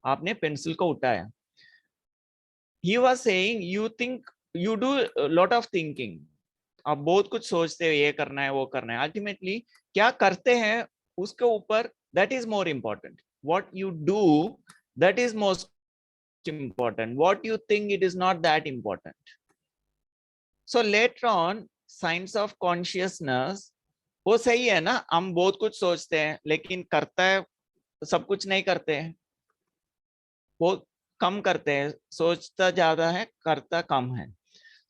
आपने पेंसिल को उठाया. He was saying you think you do a lot of thinking. आप बहुत कुछ सोचते हो, ये करना है वो करना है. अल्टीमेटली क्या करते हैं उसके ऊपर, that is more important. What you do, that is most important. What you think, it is not that important. So later on, science of consciousness, वो सही है ना, हम बहुत कुछ सोचते हैं लेकिन करता है सब कुछ नहीं करते हैं, बहुत कम करते हैं. सोचता ज्यादा है, करता कम है.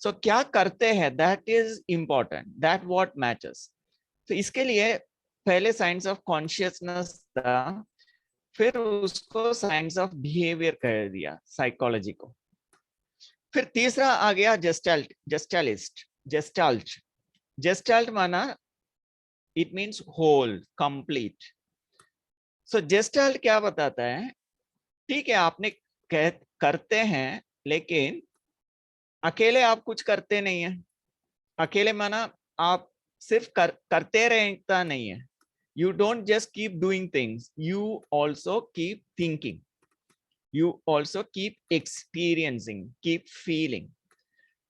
सो क्या करते हैं, that is important, that what matters. तो इसके लिए पहले साइंस ऑफ कॉन्शियसनेस था, फिर उसको साइंस ऑफ बिहेवियर कह दिया, साइकोलॉजी को. फिर तीसरा आ गया जेस्टाल्ट, जेस्टाल्ट माना it means whole, complete. So gestalt क्या बताता है, ठीक है आपने करते हैं लेकिन अकेले आप कुछ करते नहीं है. अकेले माना आप सिर्फ करते रहता नहीं है. You don't just keep doing things, you also keep thinking, you also keep experiencing, keep feeling.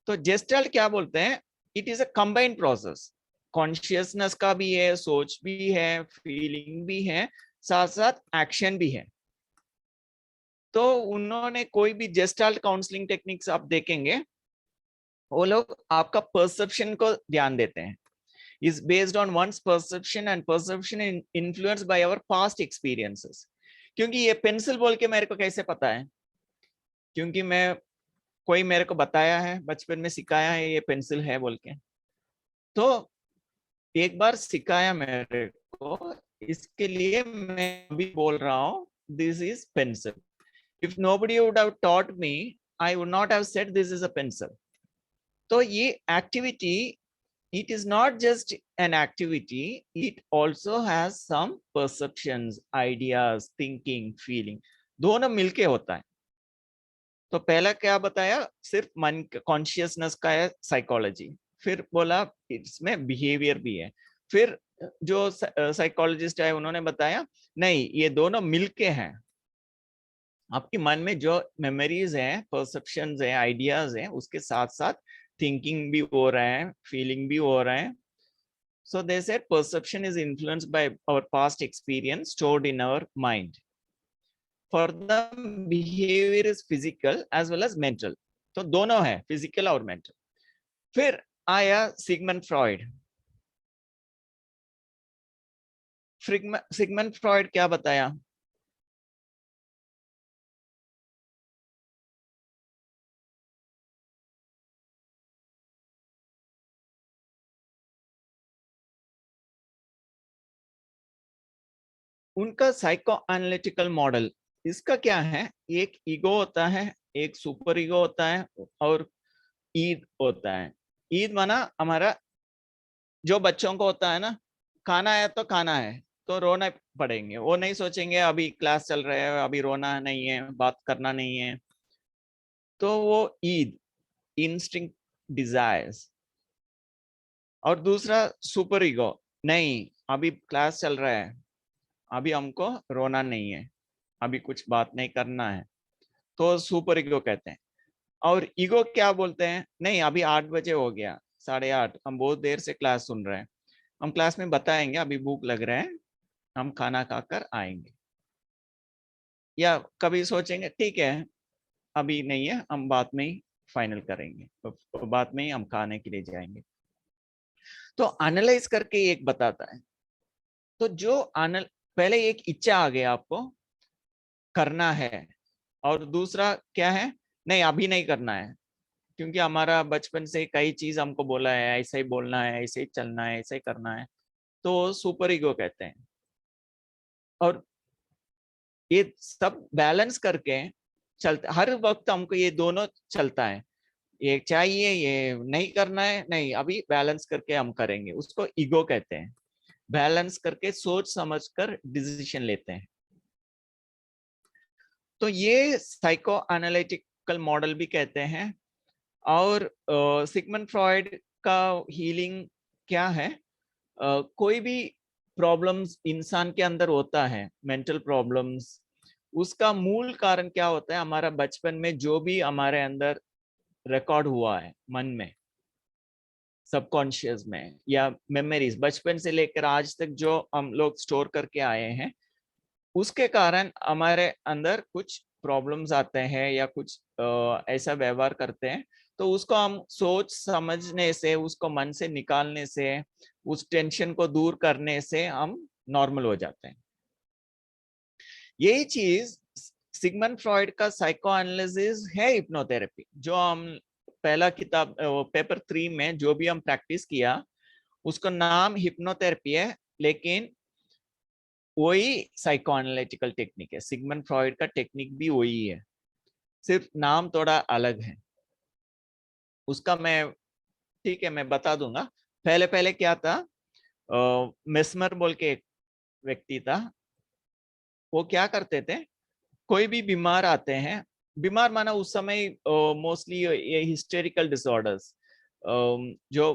तो जेस्टाल्ट क्या बोलते हैं, it is a combined process. Consciousness का भी है, सोच भी है, फीलिंग भी है, साथ साथ एक्शन भी है. तो उन्होंने कोई भी जेस्टाल्ट काउंसलिंग टेक्निक्स आप देखेंगे, वो लोग आपका परसेप्शन को ध्यान देते हैं. Is based on one's perception and perception influenced by our past experiences. क्योंकि ये पेंसिल बोल के मेरे को कैसे पता है, क्योंकि मैं कोई मेरे को बताया है, बचपन में सिखाया है ये पेंसिल है बोल के. तो एक बार सिखाया मेरे को, इसके लिए मैं अभी बोल रहा हूँ this is pencil. If nobody would have taught me, I would not have said this is a pencil. तो ये activity, it is not just an activity, it also has some perceptions, ideas, thinking, feeling, दोनों मिलके होता है. तो पहला क्या बताया, सिर्फ मन, कॉन्शियसनेस का है साइकोलॉजी. फिर बोला इसमें बिहेवियर भी है. फिर जो साइकोलॉजिस्ट है उन्होंने बताया नहीं, ये दोनों मिलके हैं. आपके मन में जो मेमोरीज हैं, परसेप्शंस हैं, आइडियाज हैं, उसके साथ साथ थिंकिंग भी हो रहा है, फीलिंग भी हो रहा है. So they said perception is influenced by our past experience stored in our mind. For the behaviour is physical as well as mental. तो दोनों है, फिजिकल और मेंटल. फिर आया सिगमंड फ्रॉइड. सिगमंड फ्रॉइड क्या बताया, उनका साइको एनालिटिकल मॉडल. इसका क्या है, एक ईगो होता है, एक सुपर ईगो होता है और ईद होता है. ईद माना हमारा जो बच्चों को होता है ना, खाना है तो खाना है, तो रोना पड़ेंगे, वो नहीं सोचेंगे अभी क्लास चल रहा है, अभी रोना नहीं है, बात करना नहीं है. तो वो ईद, इंस्टिंक्ट, डिजायर्स. और दूसरा सुपर ईगो, नहीं अभी क्लास चल रहा है, अभी हमको रोना नहीं है, अभी कुछ बात नहीं करना है, तो सुपर ईगो कहते हैं. और ईगो क्या बोलते हैं, नहीं अभी 8 बजे हो गया, 8:30, हम बहुत देर से क्लास सुन रहे हैं, हम क्लास में बताएंगे अभी भूख लग रहा है, हम खाना खाकर आएंगे. या कभी सोचेंगे ठीक है अभी नहीं है, हम बाद में ही फाइनल करेंगे, तो बाद में ही हम खाने के लिए जाएंगे. तो एनालाइज करके एक बताता है. तो जो पहले एक इच्छा आ गया आपको करना है, और दूसरा क्या है, नहीं अभी नहीं करना है, क्योंकि हमारा बचपन से कई चीज हमको बोला है, ऐसे ही बोलना है, ऐसे ही चलना है, ऐसे ही करना है, तो सुपर ईगो कहते हैं. और ये सब बैलेंस करके चलता, हर वक्त हमको ये दोनों चलता है, ये चाहिए, ये नहीं करना है, नहीं अभी बैलेंस करके हम करेंगे, उसको ईगो कहते हैं. बैलेंस करके सोच समझकर डिसीजन लेते हैं. तो ये साइको एनालिटिकल मॉडल भी कहते हैं. और सिगमंड फ्रॉइड का हीलिंग क्या है, कोई भी प्रॉब्लम्स इंसान के अंदर होता है, मेंटल प्रॉब्लम्स, उसका मूल कारण क्या होता है, हमारा बचपन में जो भी हमारे अंदर रिकॉर्ड हुआ है मन में, सबकॉन्शियस में, या मेमोरीज बचपन से लेकर आज तक जो हम लोग स्टोर करके आए हैं, उसके कारण हमारे अंदर कुछ प्रॉब्लम्स आते हैं या कुछ ऐसा व्यवहार करते हैं, तो उसको हम सोच समझने से, उसको मन से निकालने से, उस टेंशन को दूर करने से हम नॉर्मल हो जाते हैं। यही चीज सिगमंड फ्रॉइड का साइको एनालिसिस है हिप्नोथेरेपी, जो हम पहला किताब पेपर 3 में जो भी हम प्रैक्टिस किया, उसका नाम हिप्नोथेरेपी है, लेकिन वही साइको एनालिटिकल टेक्निक है। सिगमंड फ्रॉइड का टेक्निक भी वही है, सिर्फ नाम थोड़ा अलग है उसका। मैं ठीक है, मैं बता दूंगा। पहले पहले क्या था, मेस्मर बोल के एक व्यक्ति था, वो क्या करते थे, कोई भी बीमार आते हैं, बीमार माना उस समय मोस्टली ये हिस्टेरिकल डिसऑर्डर्स, जो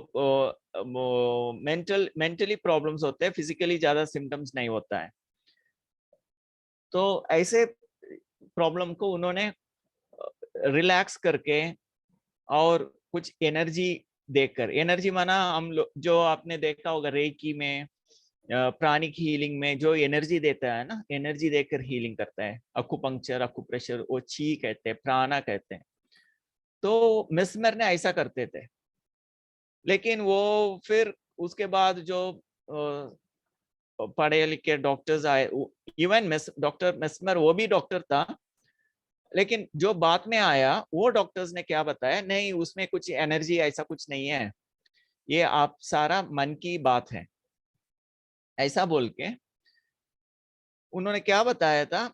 मेंटली प्रॉब्लम्स होते हैं, फिजिकली ज्यादा सिम्टम्स नहीं होता है, तो ऐसे प्रॉब्लम को उन्होंने रिलैक्स करके और कुछ एनर्जी देकर, एनर्जी माना हम लोग जो आपने देखा होगा रेकी में, प्राणिक हीलिंग में जो एनर्जी देता है ना, एनर्जी देकर हीलिंग करता है, अकुपंक्चर, अकुप्रेशर, वो ची कहते हैं, प्राणा कहते हैं। तो मेस्मर ने ऐसा करते थे, लेकिन वो फिर उसके बाद जो पढ़े लिखे डॉक्टर्स आए, इवन डॉक्टर मेस्मर वो भी डॉक्टर था, लेकिन जो बाद में आया वो डॉक्टर्स ने क्या बताया, नहीं उसमें कुछ एनर्जी ऐसा कुछ नहीं है, ये आप सारा मन की बात है, ऐसा बोल के उन्होंने क्या बताया था,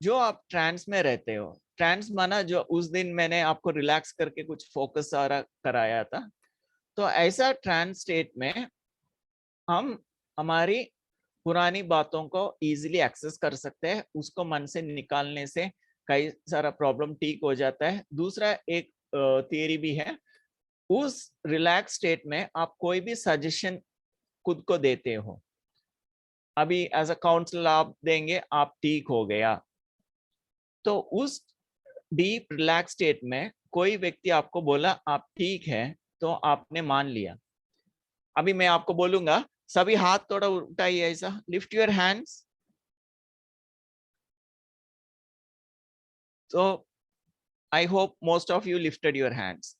जो आप ट्रांस में रहते हो, ट्रांस माना जो उस दिन मैंने आपको रिलैक्स करके कुछ फोकस सारा कराया था, तो ऐसा ट्रांस स्टेट में हम हमारी पुरानी बातों को इजीली एक्सेस कर सकते हैं, उसको मन से निकालने से कई सारा प्रॉब्लम ठीक हो जाता है। दूसरा एक थियरी भी है, उस रिलैक्स स्टेट में आप कोई भी सजेशन खुद को देते हो, अभी एज अ काउंसलर आप देंगे आप ठीक हो गया, तो उस डीप रिलैक्स स्टेट में कोई व्यक्ति आपको बोला आप ठीक है, तो आपने मान लिया। अभी मैं आपको बोलूंगा सभी हाथ थोड़ा उठाइए, ऐसा लिफ्ट योर हैंड्स, तो I hope most of you lifted your hands,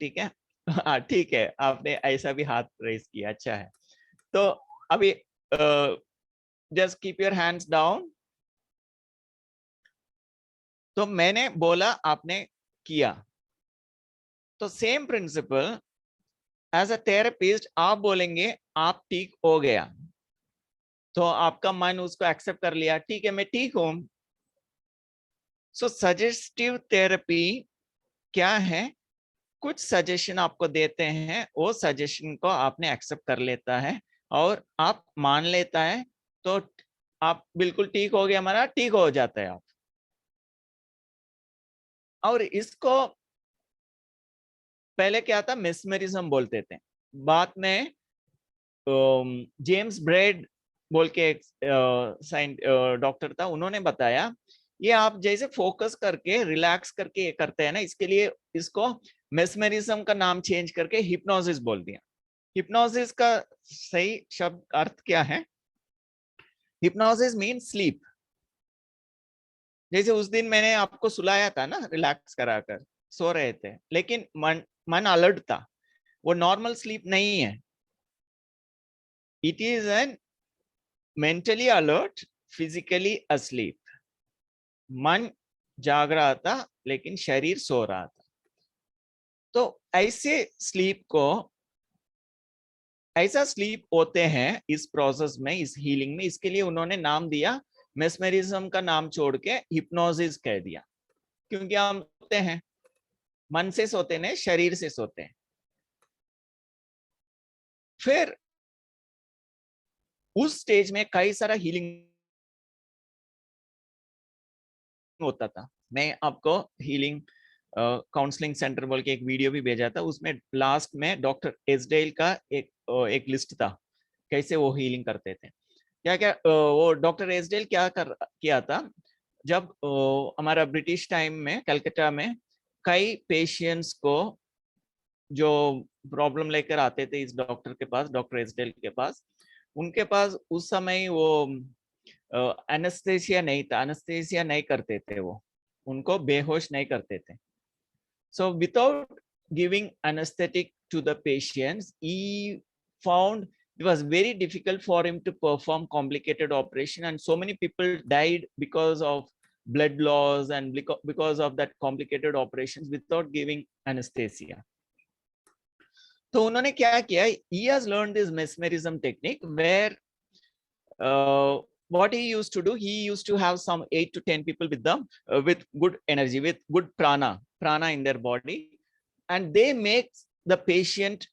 ठीक है। हाँ ठीक है, आपने ऐसा भी हाथ रेस किया, अच्छा है। तो अभी just keep your hands down, तो मैंने बोला आपने किया, तो same principle as a therapist आप बोलेंगे आप ठीक हो गया, तो आपका मन उसको एक्सेप्ट कर लिया, ठीक है मैं ठीक हूं। सो सजेस्टिव थेरेपी क्या है, कुछ सजेशन आपको देते हैं, वो सजेशन को आपने एक्सेप्ट कर लेता है और आप मान लेता है, तो आप बिल्कुल ठीक हो गया, हमारा ठीक हो जाता है आप। और इसको पहले क्या था, मेस्मरिज्म बोलते थे, बाद में जेम्स ब्रेड बोल के एक डॉक्टर था, उन्होंने बताया ये आप जैसे फोकस करके रिलैक्स करके करते हैं ना, इसके लिए इसको मेस्मरिज्म का नाम चेंज करके हिप्नोसिस बोल दिया। हिप्नोसिस का सही शब्द अर्थ क्या है, हिप्नोसिस मीन स्लीप। जैसे उस दिन मैंने आपको सुलाया था ना, रिलैक्स कराकर सो रहे थे, लेकिन मन अलर्ट था, वो नॉर्मल स्लीप नहीं है, it is an mentally alert, physically asleep. मन जाग रहा था लेकिन शरीर सो रहा था। तो ऐसे स्लीप को, ऐसा स्लीप होते हैं इस प्रोसेस में, इस हीलिंग में, इसके लिए उन्होंने नाम दिया, मेस्मरिज्म का नाम छोड़ के हिप्नोसिस कह दिया, क्योंकि हम सोते हैं, मन से सोते नहीं शरीर से सोते हैं। फिर उस स्टेज में कई सारा हीलिंग होता था। मैं आपको हीलिंग काउंसलिंग सेंटर बोल के एक वीडियो भी भेजा था, उसमें लास्ट में डॉक्टर एसडेल का एक लिस्ट था कैसे वो हीलिंग करते थे। क्या क्या वो डॉक्टर एसडेल क्या किया था, जब हमारा ब्रिटिश टाइम में कलकत्ता में कई पेशेंट्स को जो प्रॉब्लम लेकर आते थे इस डॉक्टर के पास, डॉक्टर एसडेल के पास, उनके पास उस समय वो एनेस्थेसिया नहीं था, एनेस्थेसिया नहीं करते थे, वो उनको बेहोश नहीं करते थे. So without giving anesthetic to the patients, he found it was very difficult for him to perform complicated operation, and so many people died because of blood loss and because of that complicated operations without giving anesthesia. तो उन्होंने क्या किया, he has learned this mesmerism technique where what he used to do, he used to have some 8 to 10 people with them with good energy, with good prana in their body, and they make the patient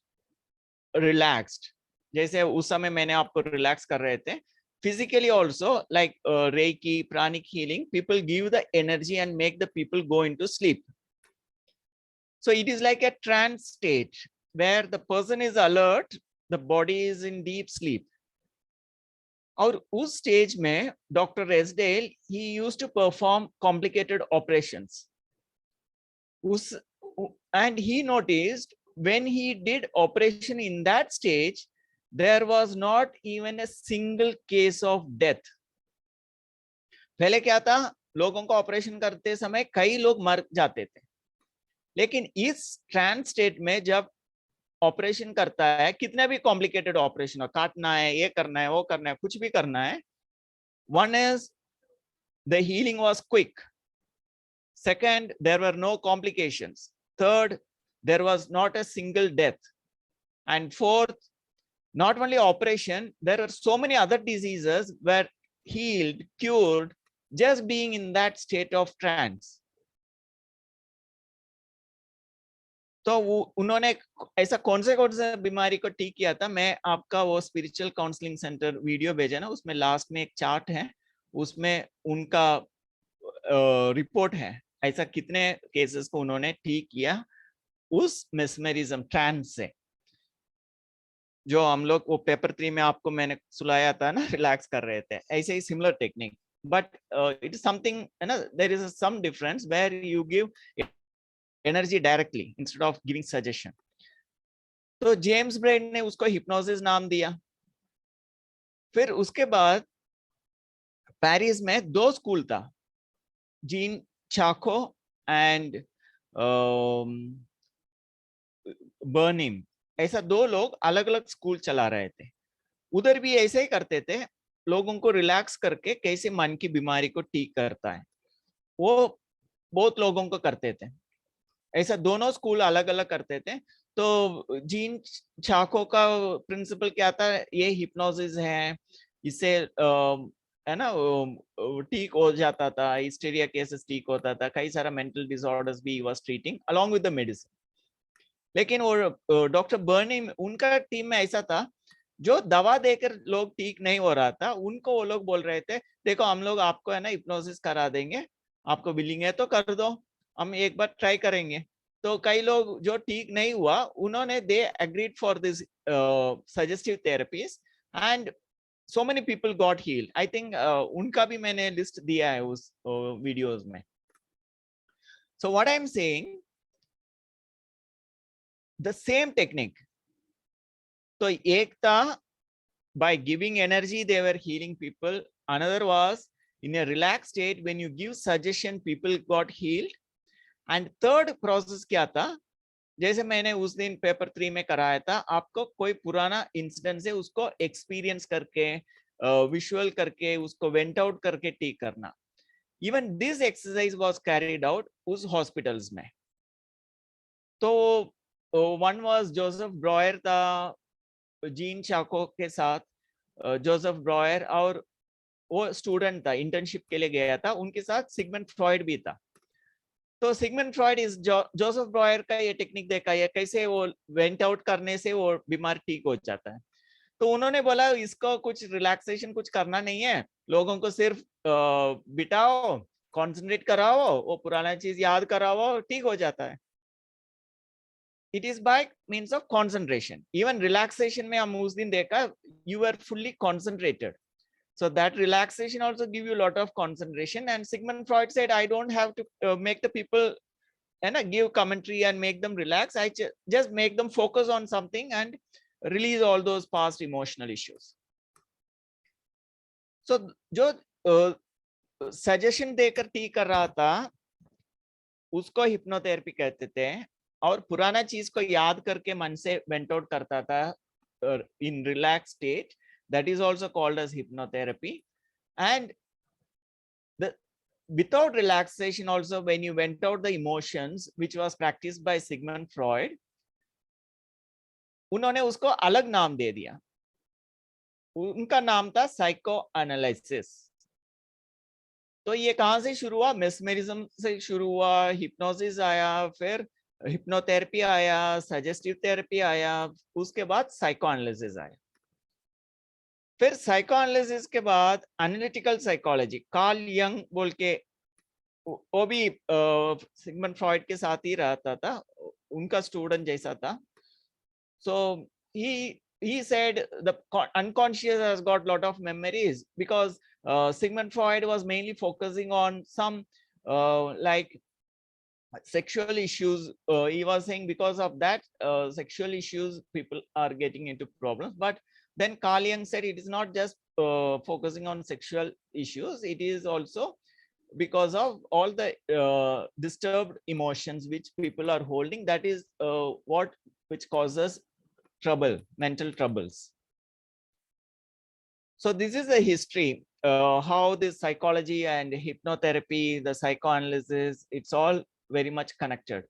relaxed. जैसे उस समय मैंने आपको relax कर रहे थे, physically also, like reiki, pranic healing, people give the energy and make the people go into sleep. So it is like a trance state where the person is alert, the body is in deep sleep. और उस stage में doctor रेसडेल he used to perform complicated operations. And he noticed when he did operation in that stage, there was not even a single case of death. पहले क्या था, लोगों को operation करते समय कई लोग मर जाते थे, लेकिन इस ट्रांस स्टेट में जब ऑपरेशन करता है, कितने भी कॉम्प्लिकेटेड ऑपरेशन हो, काटना है, ये करना है, वो करना है, कुछ भी करना है, one is the healing was quick, second there were no complications, third there was not a single death, and fourth, not only operation, there are so many other diseases were healed, cured, just being in that state of trance. तो उन्होंने ऐसा कौन से बीमारी को ठीक किया था, मैं आपका वो स्पिरिचुअल काउंसलिंग सेंटर वीडियो भेजा ना, उसमें लास्ट में एक चार्ट है, उसमें उनका रिपोर्ट है, ऐसा कितने केसेस को उन्होंने ठीक किया उस मेस्मेरिज्म ट्रांस से. जो हम लोग वो पेपर 3 में आपको मैंने सुलाया था ना, रिलैक्स कर रहे थे, ऐसे ही similar technique, but it is something, है ना, there is some difference where you give energy directly instead of giving suggestion. तो जेम्स ब्रेन ने उसको हिप्नोसिस नाम दिया. फिर उसके बाद पेरिस में 2 स्कूल था, जीन चाको एंड बर्निम, ऐसा 2 लोग अलग अलग स्कूल चला रहे थे. उधर भी ऐसे ही करते थे, लोगों को रिलैक्स करके कैसे मन की बीमारी को ठीक करता है, वो बहुत लोगों को करते थे. ऐसा दोनों स्कूल अलग अलग करते थे. तो जीन चाको का प्रिंसिपल क्या था, ये हिप्नोसिस है, इससे है ना ठीक हो जाता था, हिस्टीरिया केसेस ठीक होता था, कई सारा मेंटल डिसऑर्डर्स भी was treating along with the medicine. लेकिन वो डॉक्टर बर्नी, उनका टीम में ऐसा था, जो दवा देकर लोग ठीक नहीं हो रहा था, उनको वो लोग बोल रहे थे, देखो हम लोग आपको है ना हिप्नोसिस करा देंगे, आपको बिलिंग है तो कर दो, हम एक बार ट्राई करेंगे. तो कई लोग जो ठीक नहीं हुआ, उन्होंने they agreed for this suggestive therapies and so many people got healed. I think उनका भी मैंने लिस्ट दिया है उस वीडियोस में. So what I'm saying, the same technique. तो एक था by giving energy they were healing people, another was in a relaxed state when you give suggestion people got healed, and third process क्या था, जैसे मैंने उस दिन पेपर 3 में कराया था, आपको कोई पुराना इंसिडेंट है उसको एक्सपीरियंस करके विजुअल करके उसको वेंट आउट करके ठीक करना. Even this exercise was carried out उस हॉस्पिटल्स में. तो वन वाज जोसेफ ब्रॉयर था, जीन चाको के साथ जोसेफ ब्रॉयर, और वो स्टूडेंट था, इंटर्नशिप के लिए गया था, उनके साथ सिगमंड फ्रॉइड भी था. तो सिगमंड फ्रॉइड इस जोसेफ ब्रॉयर का ये टेक्निक देखा है, कैसे वो वेंट आउट करने से वो बीमार ठीक हो जाता है. तो उन्होंने बोला इसको कुछ रिलैक्सेशन कुछ करना नहीं है, लोगों को सिर्फ बिठाओ, कंसंट्रेट कराओ, वो पुराना चीज याद कराओ, ठीक हो जाता है. It is by means of concentration. Even relaxation में हम उस दिन देखा, you are fully concentrated. So that relaxation also give you a lot of concentration. And Sigmund Freud said, I don't have to make the people and give commentary and make them relax. I just make them focus on something and release all those past emotional issues. So जो suggestion देकर ठीक कर रहा था उसको hypnotherapy कहते थे, और पुराना चीज को याद करके मन से वेंट आउट करता था in relaxed state, that is also called as hypnotherapy. And the without relaxation also, when you went out the emotions, which was practiced by Sigmund Freud, उन्होंने उसको अलग नाम दे दिया. उनका नाम था साइको एनालिसिस. तो ये कहां से शुरू हुआ? मेस्मेरिज्म से शुरू हुआ, हिप्नोसिस आया, फिर हिप्नोथेरेपी आया, सजेस्टिव थेरेपी आया, उसके बाद साइको एनालिसिस आया. फिर साइको एनालिसिस के बाद एनालिटिकल साइकोलॉजी, कार्ल यंग बोल के, वो भी सिगमंड फ्रॉइड के साथ ही रहता था, उनका स्टूडेंट जैसा था. So he said the unconscious has got lot of memories, because Sigmund Freud was mainly focusing on some like sexual issues. He was saying because of that sexual issues people are getting into problems. But then Carl Jung said it is not just focusing on sexual issues, it is also because of all the disturbed emotions which people are holding, that is what which causes trouble, mental troubles. So this is the history, how this psychology and hypnotherapy, the psychoanalysis, it's all very much connected.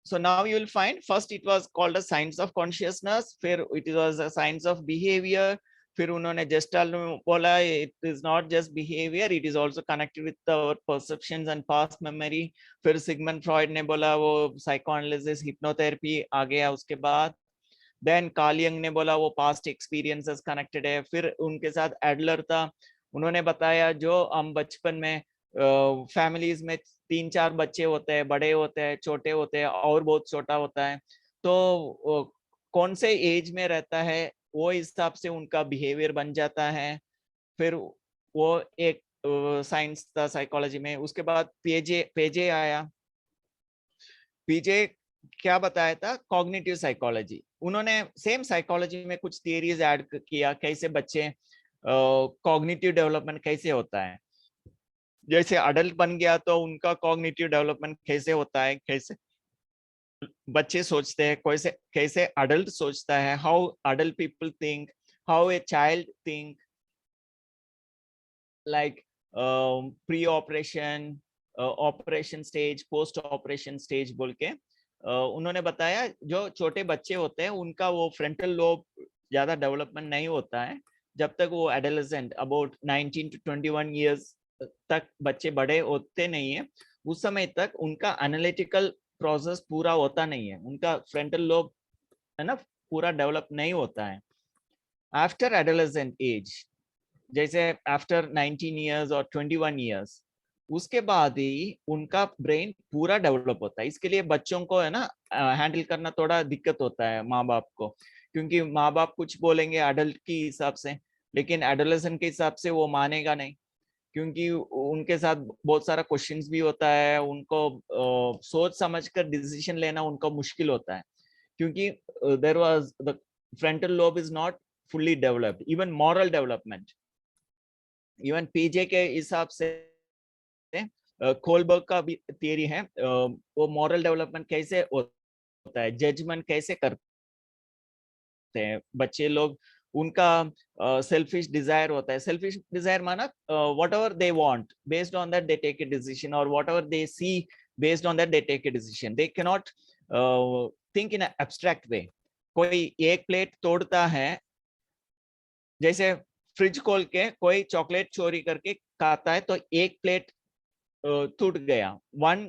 So now you will find, first it was called a science of consciousness, फिर it was a science of behavior, फिर उन्होंने Gestalt में बोला it is not just behavior, it is also connected with our perceptions and past memory. फिर Sigmund Freud ने बोला वो psychoanalysis, hypnotherapy आ गया उसके बाद. Then Carl Jung ने बोला वो past experiences connected है. फिर उनके साथ एडलर था, उन्होंने बताया जो हम बचपन में फैमिलीज में 3-4 बच्चे होते हैं, बड़े होते हैं, छोटे होते हैं और बहुत छोटा होता है, तो कौन से एज में रहता है वो हिसाब से उनका बिहेवियर बन जाता है. फिर वो एक साइंस था साइकोलॉजी में. उसके बाद पेजे आया. पीजे क्या बताया था? Cognitive psychology. उन्होंने सेम साइकोलॉजी में कुछ थियरीज ऐड किया, कैसे बच्चे कॉग्निटिव डेवलपमेंट कैसे होता है, जैसे अडल्ट बन गया तो उनका कॉग्निटिव डेवलपमेंट कैसे होता है, कैसे बच्चे सोचते हैं, कैसे अडल्ट सोचता है, how adult people think, how a child think, like pre operation, operation stage, post operation stage बोल के उन्होंने बताया. जो छोटे बच्चे होते हैं उनका वो फ्रंटल लोब ज्यादा डेवलपमेंट नहीं होता है जब तक वो एडोलेसेंट अबाउट 19 to 21 years तक बच्चे बड़े होते नहीं है, उस समय तक उनका एनालिटिकल प्रोसेस पूरा होता नहीं है, उनका फ्रंटल लोब है ना पूरा डेवलप नहीं होता है. आफ्टर एडोलेसेंट एज, जैसे आफ्टर 19 years और 21 years, उसके बाद ही उनका ब्रेन पूरा डेवलप होता है. इसके लिए बच्चों को है ना हैंडल करना थोड़ा दिक्कत होता है माँ बाप को, क्योंकि माँ बाप कुछ बोलेंगे अडल्ट के हिसाब से, लेकिन एडोलेसेंट के हिसाब से वो मानेगा नहीं, क्योंकि उनके साथ बहुत सारा क्वेश्चंस भी होता है, उनको सोच समझकर डिसीजन लेना उनको मुश्किल होता है, क्योंकि there was the frontal lobe is not fully developed. Even moral development, even पीजे के हिसाब से कोलबर्ग का भी थियरी है, वो मॉरल डेवलपमेंट कैसे होता है, जजमेंट कैसे करते हैं बच्चे लोग, उनका सेल्फिश डिजायर होता है. सेल्फिश डिजायर माना whatever they want, based on that they take a decision, और whatever they see based on that they take a decision. They can not think in abstract way. कोई एक plate तोड़ता है, जैसे fridge खोल के कोई chocolate चोरी करके खाता है तो एक प्लेट टूट गया. One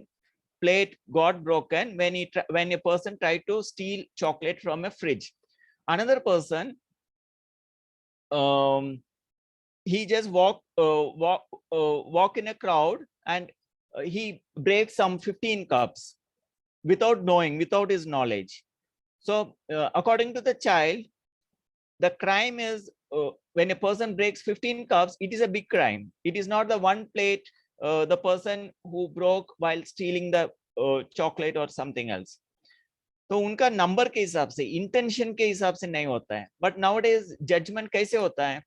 plate got broken when a person tried to steal chocolate from a fridge. Another person he just walked walk in a crowd and he breaks some 15 cups without knowing, without his knowledge. So according to the child, the crime is when a person breaks 15 cups, it is a big crime. It is not the one plate, the person who broke while stealing the chocolate or something else. तो उनका number के हिसाब से, intention के हिसाब से नहीं होता है. बट नाउअडेज जजमेंट कैसे होता है?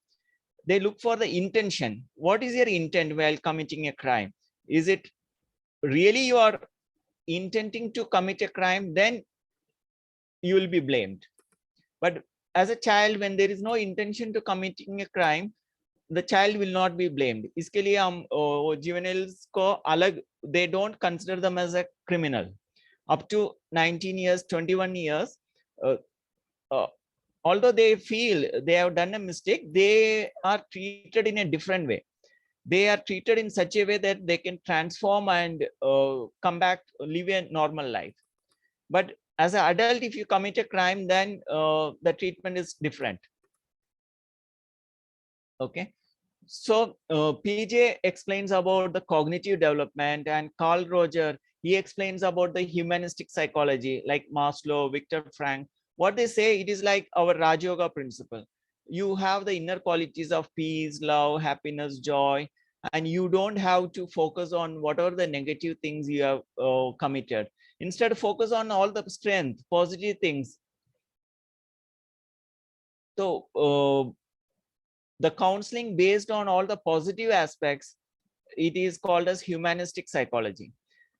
They look for the intention. What is your intent while committing a crime? Is it really you are intending to commit a crime? Then you will be blamed. But as a child, when there is no intention to committing a crime, the child will not be blamed. इसके लिए हम juveniles को अलग, they don't consider them as a criminal. Up to 19 years, 21 years, although they feel they have done a mistake, they are treated in a different way. They are treated in such a way that they can transform and come back, live a normal life. But as an adult, if you commit a crime, then the treatment is different. Okay. So PJ explains about the cognitive development, and Carl Roger, he explains about the humanistic psychology, like Maslow, Viktor Frankl. What they say, it is like our Rajyoga principle. You have the inner qualities of peace, love, happiness, joy, and you don't have to focus on whatever the negative things you have committed. Instead, focus on all the strength, positive things. So the counseling based on all the positive aspects, it is called as humanistic psychology.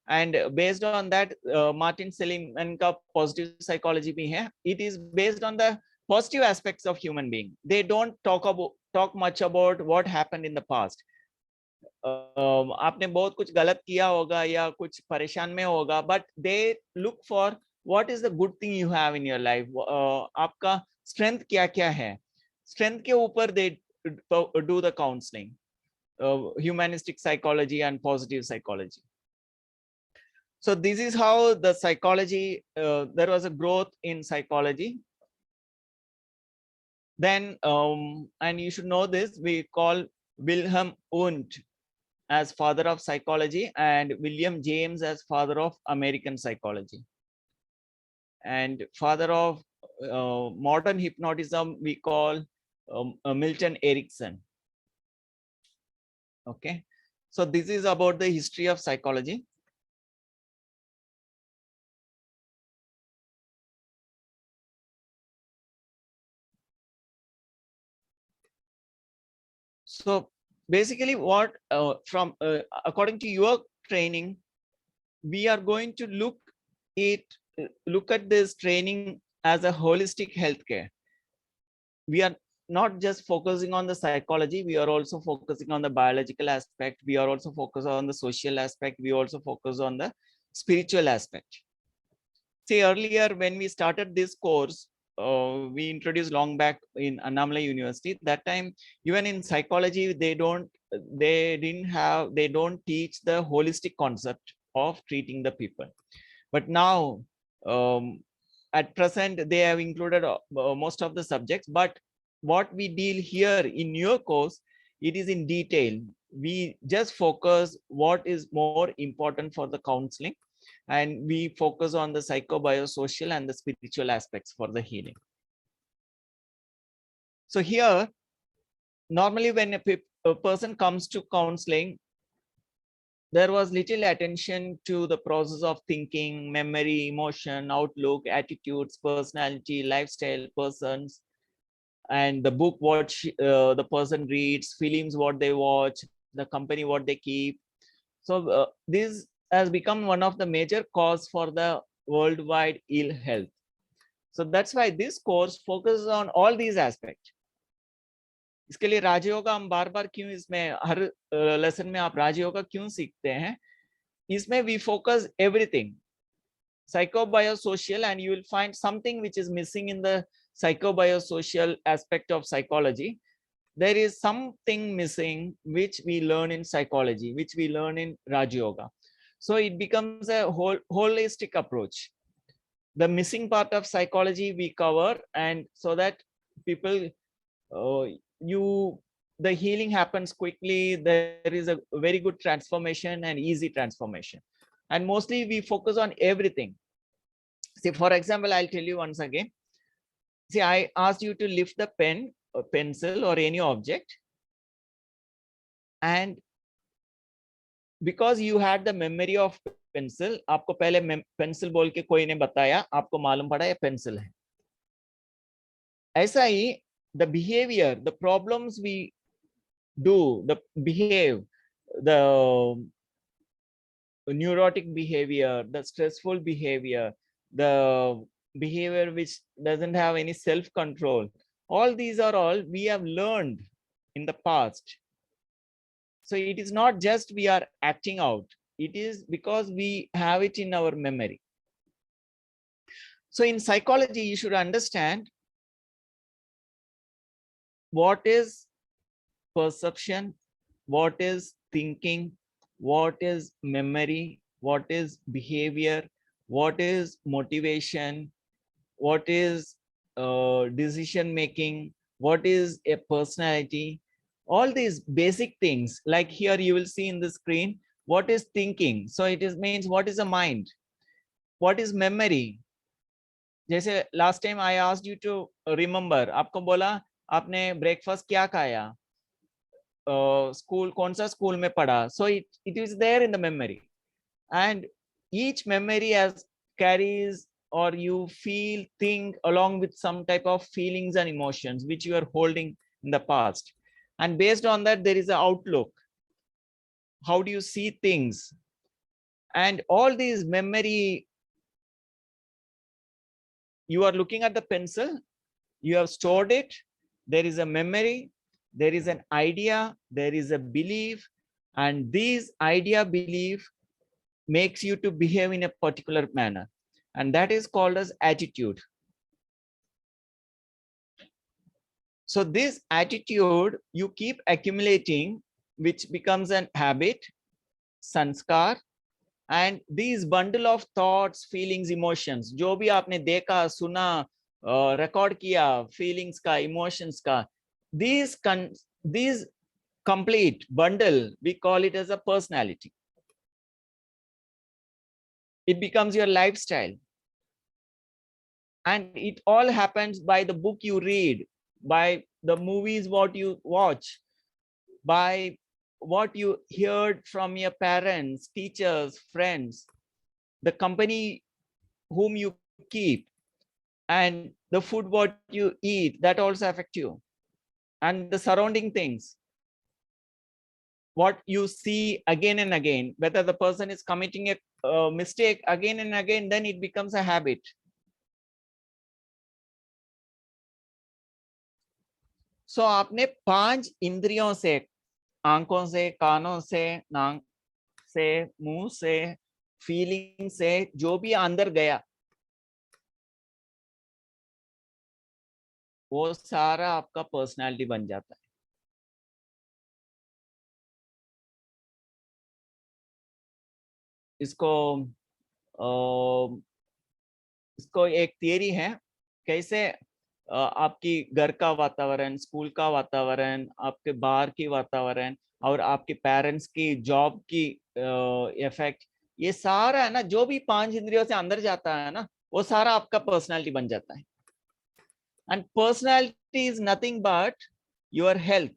And based on that, Martin Seligman ka positive psychology bhi hai. It is based on the positive aspects of human being. They don't talk much about what happened in the past. आपने बहुत कुछ गलत किया होगा या कुछ परेशान में होगा, but they look for what is the good thing you have in your life. आपका strength क्या क्या है? Strength के ऊपर they do the counseling, humanistic psychology and positive psychology. So this is how the psychology, there was a growth in psychology. Then, and you should know this, we call Wilhelm Wundt as father of psychology and William James as father of American psychology. And father of modern hypnotism, we call Milton Erickson. Okay. So this is about the history of psychology. So basically what according to your training, we are going to look at this training as a holistic healthcare. We are not just focusing on the psychology, we are also focusing on the biological aspect, we are also focused on the social aspect, we also focus on the spiritual aspect. See, earlier when we started this course, we introduced long back in Annamalai University. That time, even in psychology, they don't teach the holistic concept of treating the people. But now, at present, they have included most of the subjects. But what we deal here in your course, it is in detail. We just focus what is more important for the counseling, and we focus on the psychobiosocial and the spiritual aspects for the healing. So here, normally when a person comes to counseling, there was little attention to the process of thinking, memory, emotion, outlook, attitudes, personality, lifestyle, persons, and the book what the person reads, films what they watch, the company what they keep. So this has become one of the major cause for the worldwide ill health. So that's why this course focuses on all these aspects. इसके लिए राजयोगा हम बार बार क्यों इसमें हर lesson में आप राजयोगा क्यों सीखते हैं? इसमें we focus everything psychobiosocial, and you will find something which is missing in the psychobiosocial aspect of psychology. There is something missing which we learn in psychology, which we learn in Rajyoga. So it becomes a holistic approach. The missing part of psychology we cover, and so that people, you the healing happens quickly. There is a very good transformation and easy transformation. And mostly we focus on everything. See, for example, I'll tell you once again. See, I asked you to lift the pen or pencil or any object. And because you had the memory of pencil, आपको पहले pencil बोल के कोई ने बताया, आपको मालूम पड़ा ये pencil है. ऐसा ही the behavior, the problems we do, the behave, the neurotic behavior, the stressful behavior, the behavior which doesn't have any self-control, all these are all we have learned in the past. So it is not just we are acting out, it is because we have it in our memory. So in psychology, you should understand what is perception, what is thinking, what is memory, what is behavior, what is motivation, what is decision making, what is a personality. All these basic things, like here you will see in the screen, what is thinking. So it is means what is a mind, what is memory. जैसे last time I asked you to remember, आपको बोला आपने breakfast क्या खाया, school कौन सा school में पढ़ा. So it is there in the memory, and each memory has carries, or you feel, think along with some type of feelings and emotions which you are holding in the past. And based on that, there is an outlook. How do you see things? And all these memory, you are looking at the pencil, you have stored it, there is a memory, there is an idea, there is a belief, and these idea, belief makes you to behave in a particular manner. And that is called as attitude. So this attitude you keep accumulating, which becomes an habit, sanskar, and these bundle of thoughts, feelings, emotions, जो भी आपने देखा, सुना, record किया, feelings का, emotions का, these complete bundle, we call it as a personality. It becomes your lifestyle. And it all happens by the book you read, by the movies what you watch, by what you heard from your parents, teachers, friends, the company whom you keep, and the food what you eat, that also affect you, and the surrounding things, what you see again and again, whether the person is committing a mistake again and again, then it becomes a habit. So आपने 5 इंद्रियों से, आंखों से, कानों से, नाक से, मुंह से, फीलिंग से, जो भी अंदर गया, वो सारा आपका पर्सनालिटी बन जाता है. इसको एक थियरी है, कैसे आपकी घर का वातावरण, स्कूल का वातावरण, आपके बाहर की वातावरण और आपके पेरेंट्स की जॉब की इफेक्ट, ये सारा है ना, जो भी 5 इंद्रियों से अंदर जाता है ना, वो सारा आपका पर्सनालिटी बन जाता है. And personality is nothing but your health.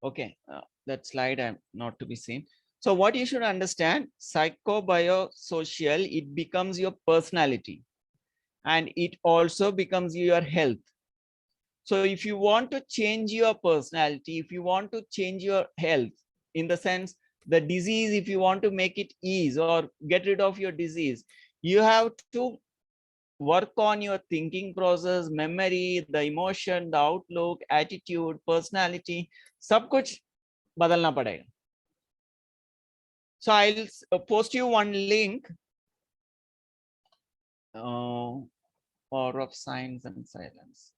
Okay, that slide I'm not to be seen. So what you should understand, psychobiosocial, it becomes your personality and it also becomes your health. So if you want to change your personality, if you want to change your health, in the sense the disease, if you want to make it ease or get rid of your disease, you have to work on your thinking process, memory, the emotion, the outlook, attitude, personality, सब कुछ बदलना पड़ेगा. So I'll post you one link. power of signs and silence.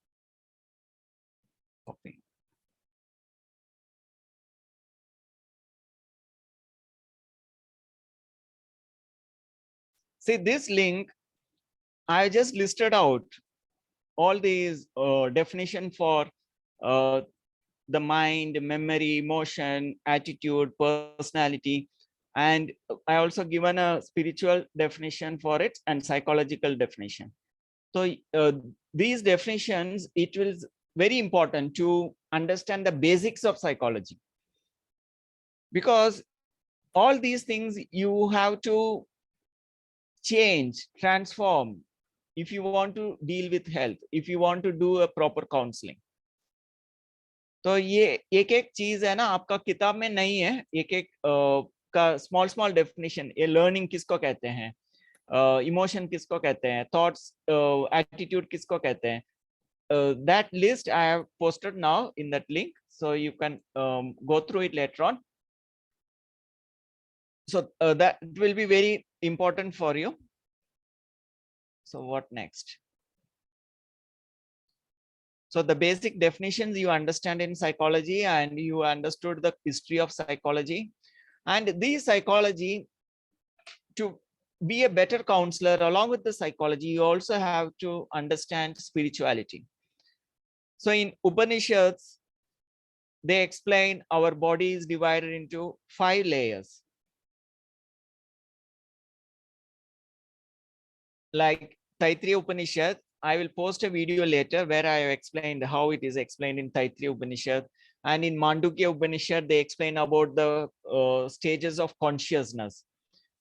Copy. See this link, I just listed out all these definition for the mind, memory, emotion, attitude, personality, and I also given a spiritual definition for it and psychological definition. So these definitions, it will very important to understand the basics of psychology, because all these things you have to change, transform if you want to deal with health, if you want to do a proper counseling. तो ये एक एक चीज है ना, आपका किताब में नहीं है, एक एक का स्मॉल स्मॉल डेफिनेशन, ये लर्निंग किसको कहते हैं, इमोशन किसको कहते हैं, थॉट्स, एटीट्यूड किसको कहते हैं, that list I have posted now in that link, so you can go through it later on. So that will be very important for you. So what next? So the basic definitions you understand in psychology, and you understood the history of psychology, and the psychology, to be a better counselor, along with the psychology, you also have to understand spirituality. So in Upanishads, they explain our body is divided into 5 layers. Like Taittiriya Upanishad, I will post a video later where I have explained how it is explained in Taittiriya Upanishad. And in Mandukya Upanishad, they explain about the stages of consciousness,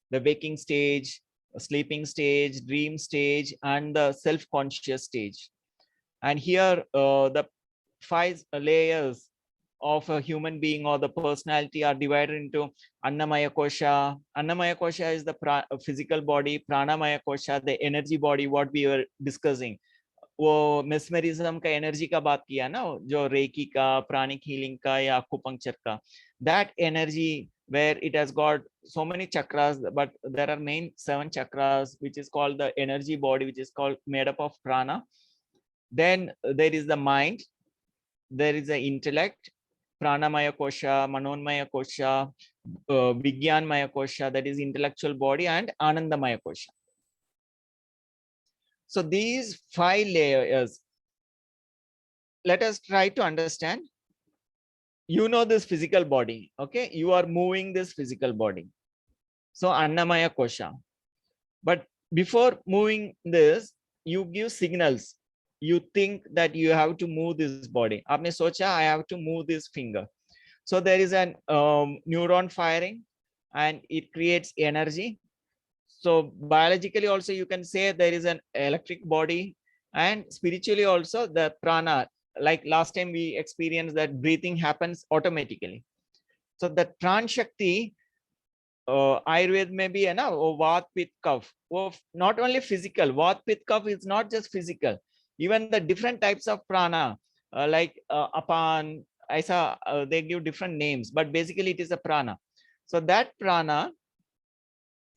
the waking stage, sleeping stage, dream stage, and the self-conscious stage. And here, the 5 layers of a human being or the personality are divided into Annamaya Kosha. Annamaya Kosha is the physical body, Pranamaya Kosha, the energy body, what we were discussing. वो mesmerism का energy का बात किया ना, जो recce का, pranic healing का या acupuncture का, that energy where it has got so many chakras, but there are main 7 chakras, which is called the energy body, which is called made up of prana. Then there is the mind, there is the intellect, Pranamaya Kosha, Manonmaya Kosha, Vigyanmaya Kosha, that is intellectual body, and Anandamaya Kosha. So these 5 layers, let us try to understand. You know this physical body, okay? You are moving this physical body. So Annamaya Kosha. But before moving this, you give signals. You think that you have to move this body. Aapne socha, I have to move this finger. So there is an neuron firing, and it creates energy. So biologically also you can say there is an electric body, and spiritually also the prana, like last time we experienced that breathing happens automatically. So the pran shakti, Ayurveda में भी है ना, वो वात पित्त कफ, वो not only physical, वात पित्त कफ is not just physical, even the different types of prana, like apan, aisa, they give different names, but basically it is a prana. So that prana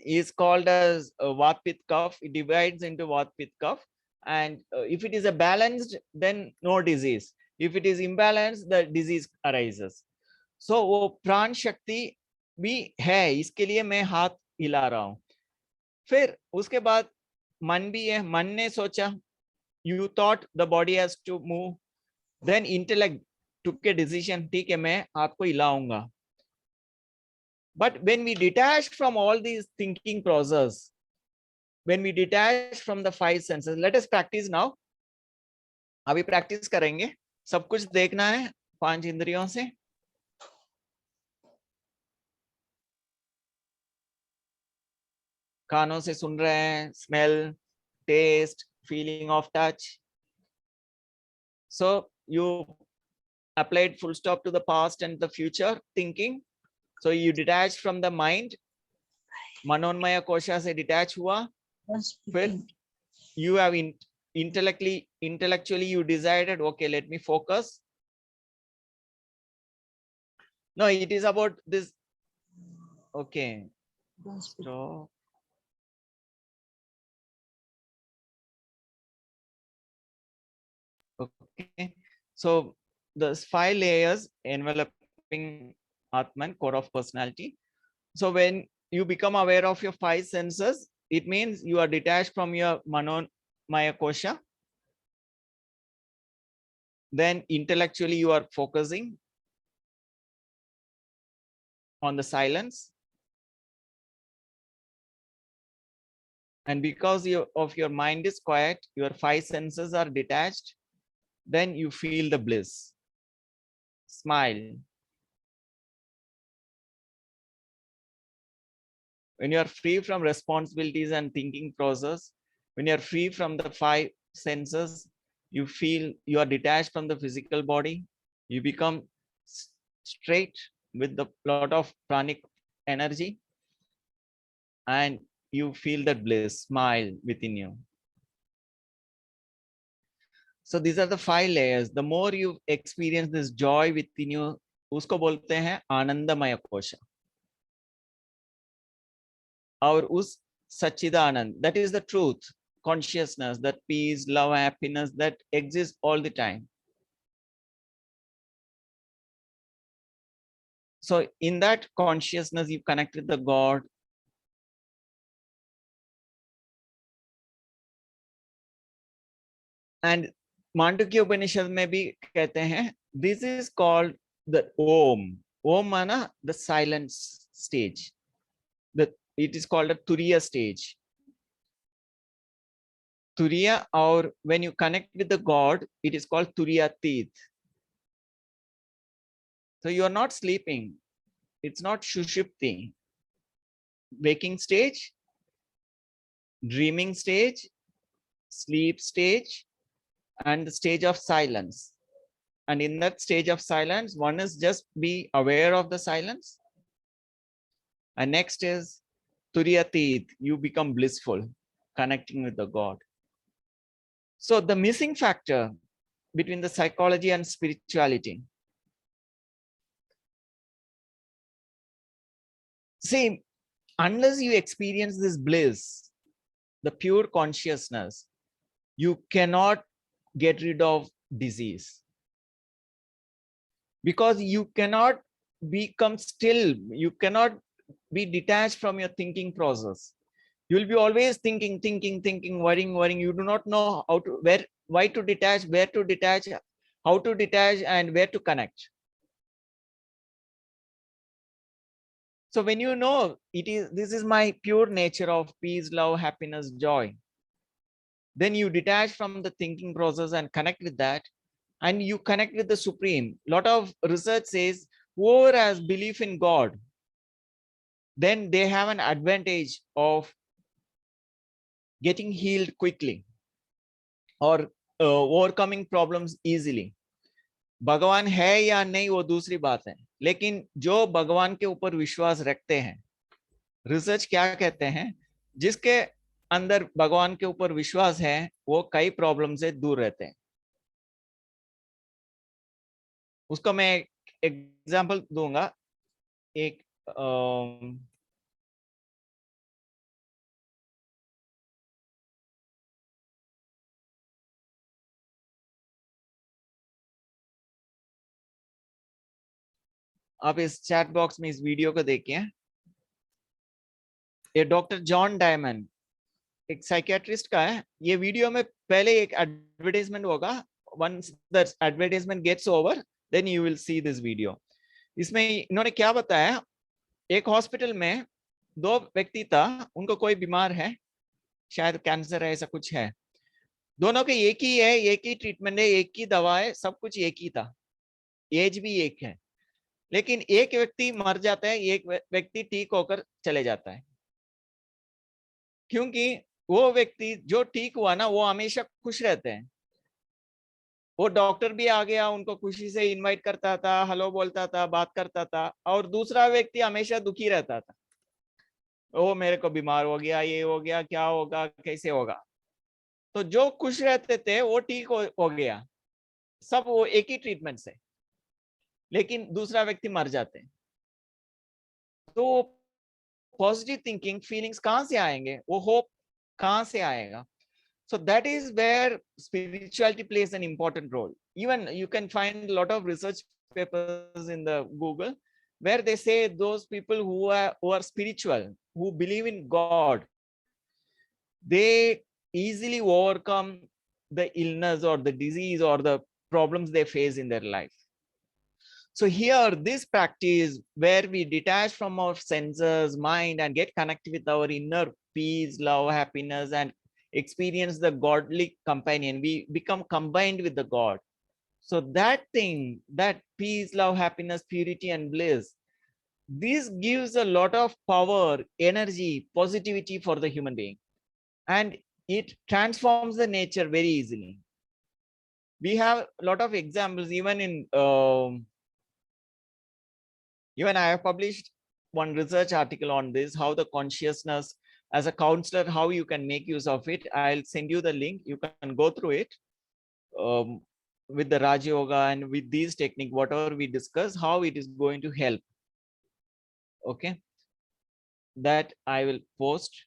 is called as Vat Pitta Kapha. It divides into Vat Pitta Kapha, and if it is a balanced, then no disease. If it is imbalanced, the disease arises. So वो प्राण शक्ति भी है, इसके लिए मैं हाथ हिला रहा हूँ. फिर उसके बाद मन भी है, मन ने सोचा, you thought the body has to move, then intellect took a decision, ठीक है मैं हाथ को हिलाऊंगा. But when we detach from all these thinking process, when we detach from the 5 senses, let us practice now. अभी practice करेंगे, सब कुछ देखना है 5 इंद्रियों से. कानों से सुन रहे हैं, smell, taste, feeling of touch. So you applied full stop to the past and the future thinking. So you detach from the mind, मनोन्मय कोशा से detach हुआ. फिर you have intellectually you decided, okay, let me focus. No, it is about this. Okay. So Okay, so the 5 layers enveloping Atman, core of personality. So when you become aware of your 5 senses, it means you are detached from your manomaya kosha. Then intellectually you are focusing on the silence. And because of your mind is quiet, your 5 senses are detached, then you feel the bliss. Smile. When you are free from responsibilities and thinking process, when you are free from the 5 senses, you feel you are detached from the physical body, you become straight with the lot of pranic energy, and you feel that bliss, smile within you. So these are the 5 layers. The more you experience this joy within you, उसको बोलते हैं आनंदमय कोश. और उस सच्चिदानंद, that is the truth, consciousness, that peace, love, happiness that exists all the time. So in that consciousness, you connect with the God. And Mandukya उपनिषद में भी कहते हैं, this is called the Om. Om माना the silence stage. It is called a Turiya stage. Turiya, or when you connect with the God, it is called Turiya Tit. So you are not sleeping. It's not Shushupti. Waking stage, dreaming stage, sleep stage, and the stage of silence. And in that stage of silence, one is just be aware of the silence. And next is Turiyatit, you become blissful, connecting with the God. So the missing factor between the psychology and spirituality. See, unless you experience this bliss, the pure consciousness, you cannot get rid of disease. Because you cannot become still, you cannot be detached from your thinking process. You will be always thinking, worrying. You do not know how to, why to detach, where to detach, how to detach, and where to connect. So when you know this is my pure nature of peace, love, happiness, joy, then you detach from the thinking process and connect with that, and you connect with the Supreme. Lot of research says whoever has belief in God, then they have an advantage of getting healed quickly or overcoming problems easily. भगवान है या नहीं वो दूसरी बात है, लेकिन जो भगवान के ऊपर विश्वास रखते हैं, रिसर्च क्या कहते हैं, जिसके अंदर भगवान के ऊपर विश्वास है वो कई प्रॉब्लम से दूर रहते हैं. उसका मैं एग्जांपल दूंगा. एक आप इस चैट बॉक्स में इस वीडियो को देखिए. ये डॉक्टर जॉन डायमंड एक साइकियाट्रिस्ट का है. ये वीडियो में पहले एक एडवर्टाइजमेंट होगा. once the advertisement gets over, then you will see this video. इसमें इन्होंने क्या बताया, एक हॉस्पिटल में 2 व्यक्ति था, उनको कोई बीमार है, शायद कैंसर है, ऐसा कुछ है. दोनों के एक ही है, एक ही ट्रीटमेंट है, एक ही दवा है, सब कुछ एक ही था, एज भी एक है. लेकिन एक व्यक्ति मर जाता है, एक व्यक्ति ठीक होकर चले जाता है. क्योंकि वो व्यक्ति जो ठीक हुआ ना, वो हमेशा खुश रहते हैं. वो डॉक्टर भी आ गया, उनको खुशी से इनवाइट करता था, हेलो बोलता था, बात करता था. और दूसरा व्यक्ति हमेशा दुखी रहता था, ओ मेरे को बीमार हो गया, ये हो गया, क्या होगा, कैसे होगा. तो जो खुश रहते थे वो ठीक हो गया, सब वो एक ही ट्रीटमेंट से. लेकिन दूसरा व्यक्ति मर जाते हैं. तो पॉजिटिव थिंकिंग फीलिंग्स कहां से आएंगे, वो होप कहां से आएगा. So that is where spirituality plays an important role. Even you can find a lot of research papers in the Google where they say those people who are spiritual, who believe in God, they easily overcome the illness or the disease or the problems they face in their life. So here, this practice where we detach from our senses, mind, and get connected with our inner peace, love, happiness, and experience the godly companion, we become combined with the God. So that thing, that peace, love, happiness, purity, and bliss, this gives a lot of power, energy, positivity for the human being. And it transforms the nature very easily. We have a lot of examples, even in even I have published one research article on this, how the consciousness as a counselor, how you can make use of it. I'll send you the link. You can go through it with the Rajyoga and with these technique, whatever we discuss, how it is going to help. Okay. That I will post.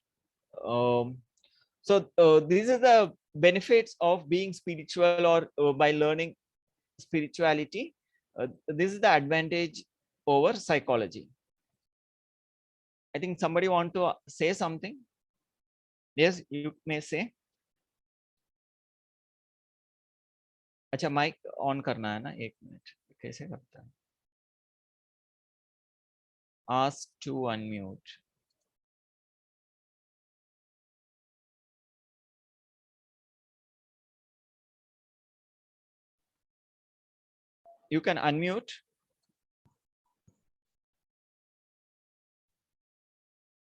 So these are the benefits of being spiritual or by learning spirituality. This is the advantage over psychology. I think somebody want to say something. Yes, you may say. अच्छा mic on करना है ना, 1 minute कैसे करता है? Ask to unmute. You can unmute.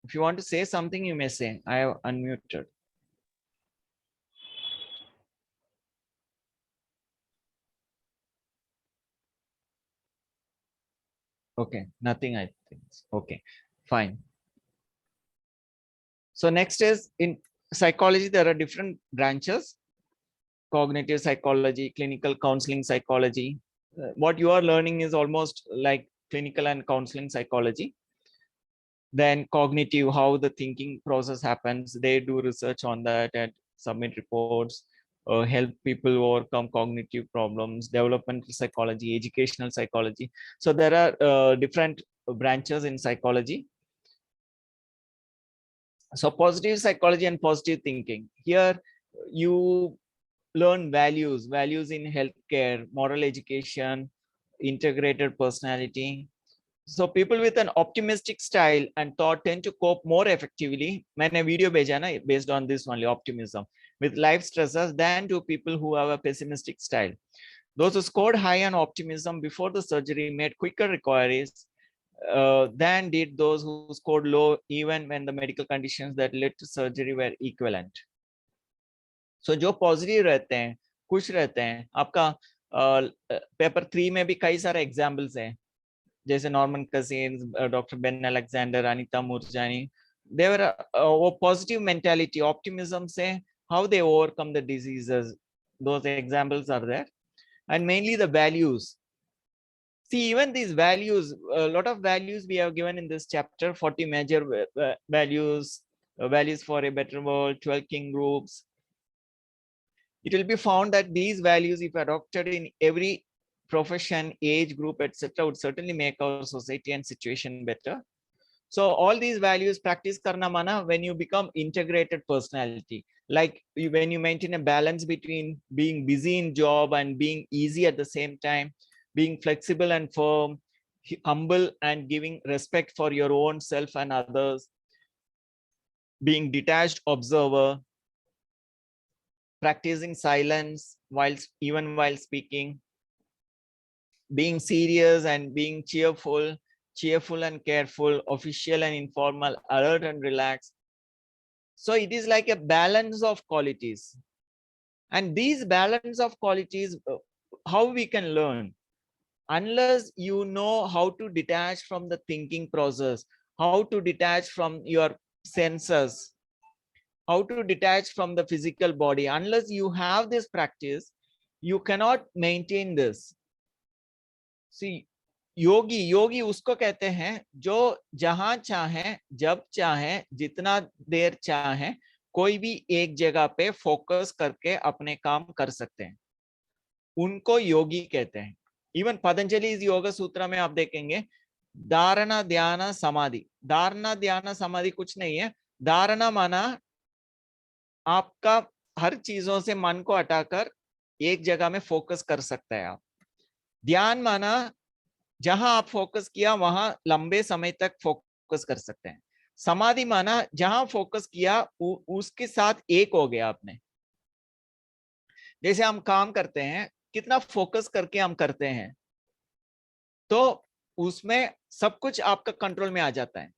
If you want to say something, you may say. I have unmuted. Okay, nothing, I think. Okay, fine. So next is in psychology, there are different branches: cognitive psychology, clinical counseling psychology. What you are learning is almost like clinical and counseling psychology. Then cognitive, how the thinking process happens. They do research on that and submit reports, help people overcome cognitive problems. Developmental psychology, educational psychology. So there are different branches in psychology. So positive psychology and positive thinking. Here you learn values in healthcare, moral education, integrated personality. So people with an optimistic style and thought tend to cope more effectively. मैंने video भेजा ना based on this only, optimism, with life stresses than to people who have a pessimistic style. Those who scored high on optimism before the surgery made quicker recoveries than did those who scored low even when the medical conditions that led to surgery were equivalent. So जो positive रहते हैं, खुश रहते हैं, आपका paper 3 में भी कई सारे एग्जाम्पल्स हैं, जैसे Norman cousins, doctor Ben Alexander, Anita Murjani. They were positive mentality, optimism से how they overcome the diseases. Those examples are there. And mainly the values. See, even these values, a lot of values we have given in this chapter: 40 major values, values for a better world, 12 king groups. It will be found that these values, if adopted in every profession, age group, etc., would certainly make our society and situation better. So all these values practice karna mana when you become integrated personality, like when you maintain a balance between being busy in job and being easy at the same time, being flexible and firm, humble and giving respect for your own self and others, being detached observer, practicing silence even while speaking, being serious and being cheerful and careful, official and informal, alert and relaxed. So it is like a balance of qualities. And these balance of qualities, how we can learn? Unless you know how to detach from the thinking process, how to detach from your senses, how to detach from the physical body, unless you have this practice, you cannot maintain this. See, योगी उसको कहते हैं जो जहां चाहे, जब चाहे, जितना देर चाहे कोई भी एक जगह पे फोकस करके अपने काम कर सकते हैं, उनको योगी कहते हैं। इवन पतंजलि इस योग सूत्र में आप देखेंगे धारणा ध्यान समाधि। धारणा ध्यान समाधि कुछ नहीं है, धारणा माना आपका हर चीजों से मन को हटाकर एक जगह में फोकस कर सकता है आप। ध्यान माना जहां आप फोकस किया वहां लंबे समय तक फोकस कर सकते हैं। समाधि माना जहां फोकस किया उसके साथ एक हो गया आपने। जैसे हम काम करते हैं, कितना फोकस करके हम करते हैं, तो उसमें सब कुछ आपका कंट्रोल में आ जाता है।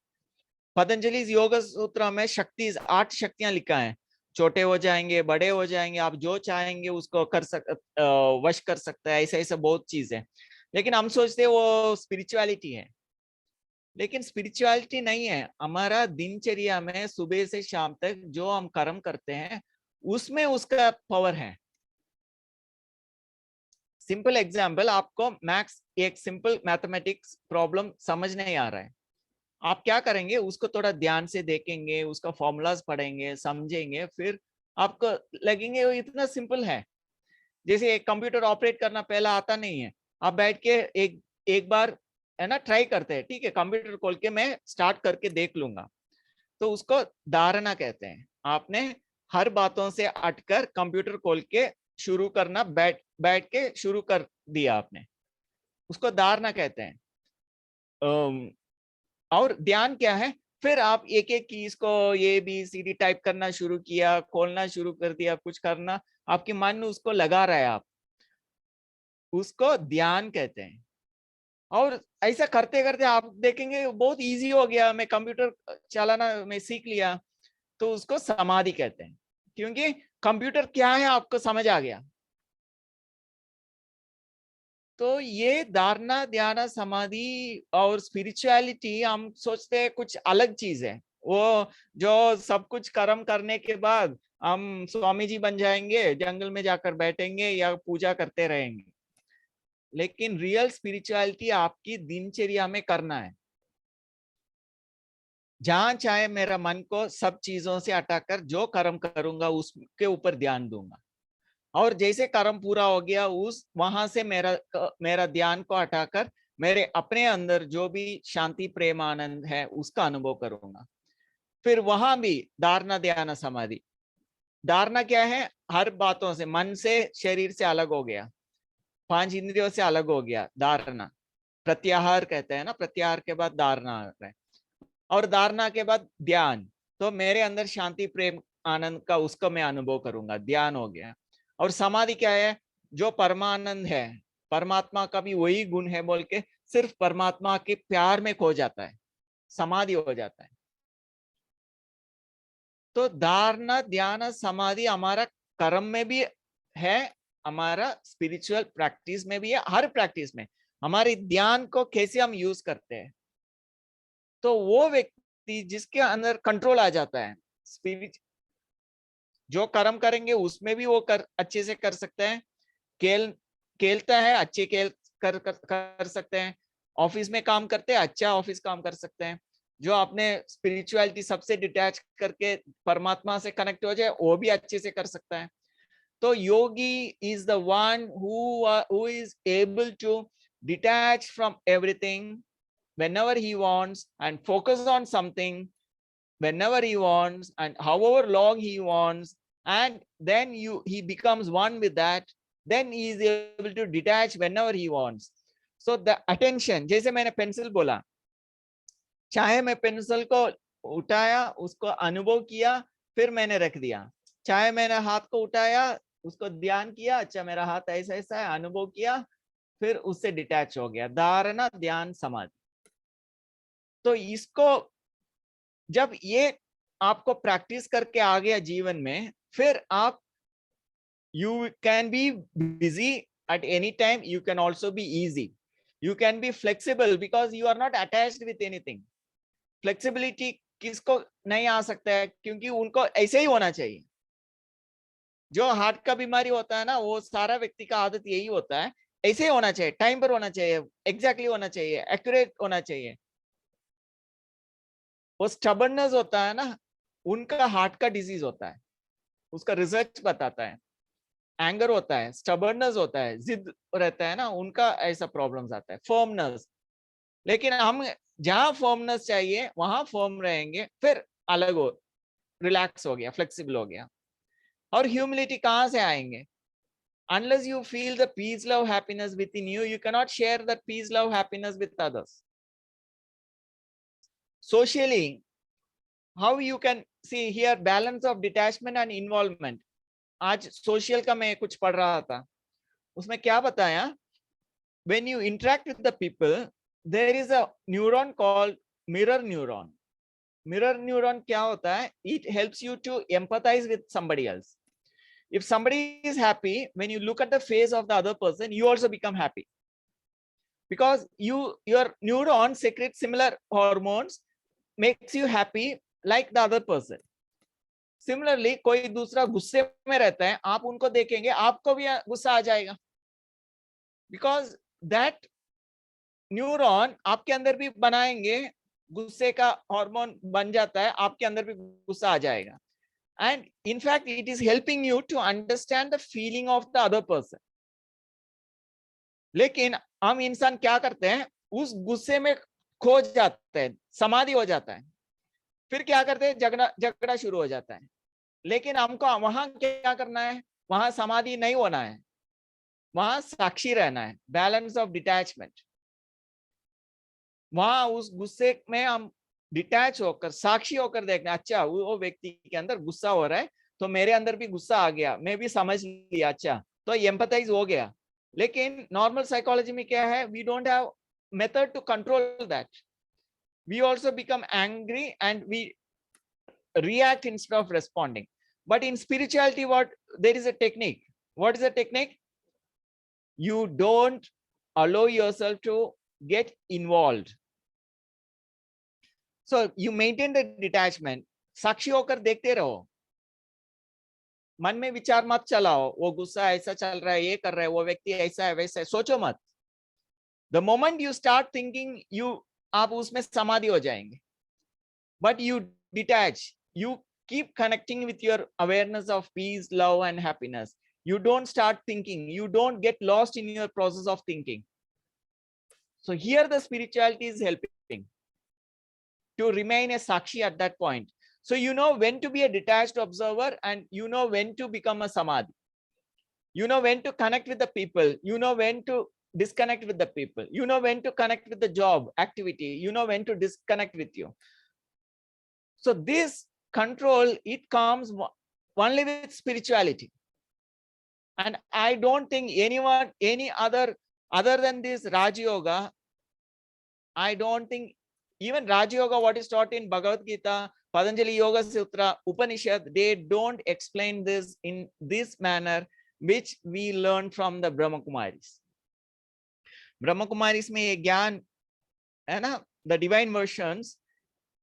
पतंजलि योग सूत्र में शक्ति 8 शक्तियां लिखा है, छोटे हो जाएंगे, बड़े हो जाएंगे, आप जो चाहेंगे उसको वश कर सकता है, ऐसा ऐसा बहुत चीज है। लेकिन हम सोचते हैं वो स्पिरिचुअलिटी है, लेकिन स्पिरिचुअलिटी नहीं है। हमारा दिनचर्या में सुबह से शाम तक जो हम कर्म करते हैं उसमें उसका पावर है। सिंपल एग्जाम्पल, आपको मैथ्स एक सिंपल मैथमेटिक्स प्रॉब्लम समझ नहीं आ रहा है, आप क्या करेंगे, उसको थोड़ा ध्यान से देखेंगे, उसका फॉर्मूलाज पढ़ेंगे, समझेंगे, फिर आपको लगेंगे वो इतना सिंपल है। जैसे एक कंप्यूटर ऑपरेट करना पहला आता नहीं है, आप बैठ के एक बार है ना ट्राई करते हैं, ठीक है कंप्यूटर खोल के मैं स्टार्ट करके देख लूंगा, तो उसको धारणा कहते हैं। आपने हर बातों से हटकर कंप्यूटर खोल के शुरू करना, बैठ के शुरू कर दिया आपने, उसको धारणा कहते हैं। और ध्यान क्या है, फिर आप एक एक कीज को ABCD टाइप करना शुरू किया, खोलना शुरू कर दिया, कुछ करना, आपके मन उसको लगा रहा है, आप उसको ध्यान कहते हैं। और ऐसा करते करते आप देखेंगे बहुत इजी हो गया, मैं कंप्यूटर चलाना मैं सीख लिया, तो उसको समाधि कहते हैं, क्योंकि कंप्यूटर क्या है आपको समझ आ गया। तो ये धारणा ध्यान समाधि और स्पिरिचुअलिटी हम सोचते हैं कुछ अलग चीज है, वो जो सब कुछ कर्म करने के बाद हम स्वामी जी बन जाएंगे, जंगल में जाकर बैठेंगे या पूजा करते रहेंगे। लेकिन रियल स्पिरिचुअलिटी आपकी दिनचर्या में करना है, जहां चाहे मेरा मन को सब चीजों से हटाकर जो कर्म करूंगा उसके ऊपर ध्यान दूंगा, और जैसे कर्म पूरा हो गया उस वहां से मेरा ध्यान को हटाकर मेरे अपने अंदर जो भी शांति प्रेम आनंद है उसका अनुभव करूंगा। फिर वहां भी धारणा ध्यान समाधि। धारणा क्या है, हर बातों से, मन से शरीर से अलग हो गया, 5 इंद्रियों से अलग हो गया, धारणा। प्रत्याहार कहते हैं ना, प्रत्याहार के बाद धारणा आता है, और धारणा के बाद ध्यान, तो मेरे अंदर शांति प्रेम आनंद का उसको मैं अनुभव करूंगा, ध्यान हो गया। और समाधि क्या है, जो परमानंद है, परमात्मा का भी वही गुण है बोल के सिर्फ परमात्मा के प्यार में खो जाता है, समाधि हो जाता है। तो धारणा ध्यान समाधि हमारा कर्म में भी है, हमारा स्पिरिचुअल प्रैक्टिस में भी है, हर प्रैक्टिस में हमारे ध्यान को कैसे हम यूज करते हैं। तो वो व्यक्ति जिसके अंदर कंट्रोल आ जाता है, स्पिरिट जो कर्म करेंगे उसमें भी वो अच्छे से कर सकते हैं। खेलता है अच्छे खेल कर सकते हैं, ऑफिस में काम करते हैं अच्छा ऑफिस काम कर सकते हैं। जो आपने स्पिरिचुअलिटी सबसे डिटैच करके परमात्मा से कनेक्ट हो जाए वो भी अच्छे से कर सकता है। तो yogi is the one who is able to detach from everything whenever he wants and focus on something whenever he wants and however long he wants, and then he becomes one with that, then he is able to detach whenever he wants. So the attention, जैसे मैंने pencil बोला, चाहे मैं pencil को उठाया, उसको अनुभव किया, फिर मैंने रख दिया, चाहे मैंने हाथ को उठाया, उसको ध्यान किया, अच्छा मेरा हाथ ऐसा ऐसा है, अनुभव किया, फिर उससे डिटैच हो गया, धारणा ध्यान समाधि। तो इसको जब ये आपको प्रैक्टिस करके आ गया जीवन में, फिर आप you can be busy at any time, you can also be easy, you can be flexible because you are not attached with anything. Flexibility किसको नहीं आ सकता है, क्योंकि उनको ऐसे ही होना चाहिए। जो हार्ट का बीमारी होता है ना, वो सारा व्यक्ति का आदत यही होता है, ऐसे ही होना चाहिए, टाइम पर होना चाहिए, एग्जैक्टली होना चाहिए, एक्यूरेट होना चाहिए। वो स्टबर्ननेस होता है ना, उनका हार्ट का डिजीज होता है, उसका रिसर्च बताता है। एंगर होता है, स्टबर्नस होता है, जिद रहता है ना, उनका ऐसा प्रॉब्लम्स आता है, फर्मनेस। लेकिन हम जहां फर्मनेस चाहिए वहां फर्म रहेंगे, फिर अलग हो, रिलैक्स हो गया, फ्लेक्सिबल हो गया। और ह्यूमिलिटी कहां से आएंगे? Unless you feel the peace, love, happiness within you, you cannot share that peace, love, happiness with others. Socially, how you can see here balance of detachment and involvement. आज social का मैं कुछ पढ़ रहा था, उसमें क्या बताया? When you interact with the people, there is a neuron called mirror neuron. Mirror neuron क्या होता है? It helps you to empathize with somebody else. If somebody is happy, when you look at the face of the other person, you also become happy. Because your neuron secretes similar hormones, makes you happy like the other person. Similarly, कोई दूसरा गुस्से में रहता है, आप उनको देखेंगे, आपको भी गुस्सा आ जाएगा, because that न्यूरॉन आपके अंदर भी बनाएंगे, गुस्से का हार्मोन बन जाता है, आपके अंदर भी गुस्सा आ जाएगा. And in fact, it is helping you to understand the feeling of the other person. लेकिन हम इंसान क्या करते हैं? उस गुस्से में खो जाते हैं, समाधि हो जाता है, फिर क्या करते हैं? झगड़ा शुरू हो जाता है. लेकिन हमको वहां क्या करना है? वहां समाधि नहीं होना है, वहां साक्षी रहना है, बैलेंस ऑफ डिटैचमेंट. वहां उस गुस्से में हम डिटैच होकर, साक्षी होकर देखना, अच्छा वो व्यक्ति के अंदर गुस्सा हो रहा है, तो मेरे अंदर भी गुस्सा आ गया, मैं भी समझ लिया, अच्छा तो एम्पैथाइज हो गया. लेकिन नॉर्मल साइकोलॉजी में क्या है? We don't have method to control that. We also become angry and we react instead of responding. But in spirituality, what there is a technique. What is the technique? You don't allow yourself to get involved. So you maintain the detachment. साक्षी होकर देखते रहो, मन में विचार मत चलाओ, वो गुस्सा ऐसा चल रहा है, ये कर रहा है, वो व्यक्ति ऐसा है, वैसा है, सोचो मत. The moment you start thinking, आप उसमें समाधि हो जाएंगे. But you detach. You keep connecting with your awareness of peace, love, and happiness. You don't start thinking. You don't get lost in your process of thinking. So here the spirituality is helping to remain a sakshi at that point. So you know when to be a detached observer, and you know when to become a samadhi. You know when to connect with the people. You know when to disconnect with the people. You know when to connect with the job activity. You know when to disconnect with you. So this control, it comes only with spirituality. And I don't think anyone, any other than this Rajyoga, I don't think even Rajyoga, what is taught in Bhagavad Gita, Patanjali Yoga Sutra, Upanishad, they don't explain this in this manner, which we learn from the Brahma Kumaris. Brahma Kumaris में ये ज्ञान है ना, the divine versions,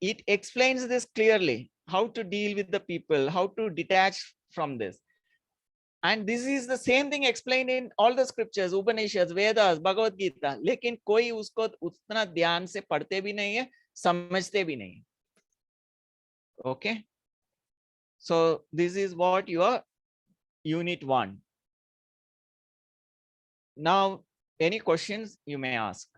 it explains this clearly, how to deal with the people, how to detach from this. And this is the same thing explained in all the scriptures, Upanishads, Vedas, Bhagavad Gita. लेकिन कोई उसको उतना ध्यान से पढ़ते भी नहीं है, समझते भी नहीं. Okay, so this is what your Unit 1. Now, any questions you may ask.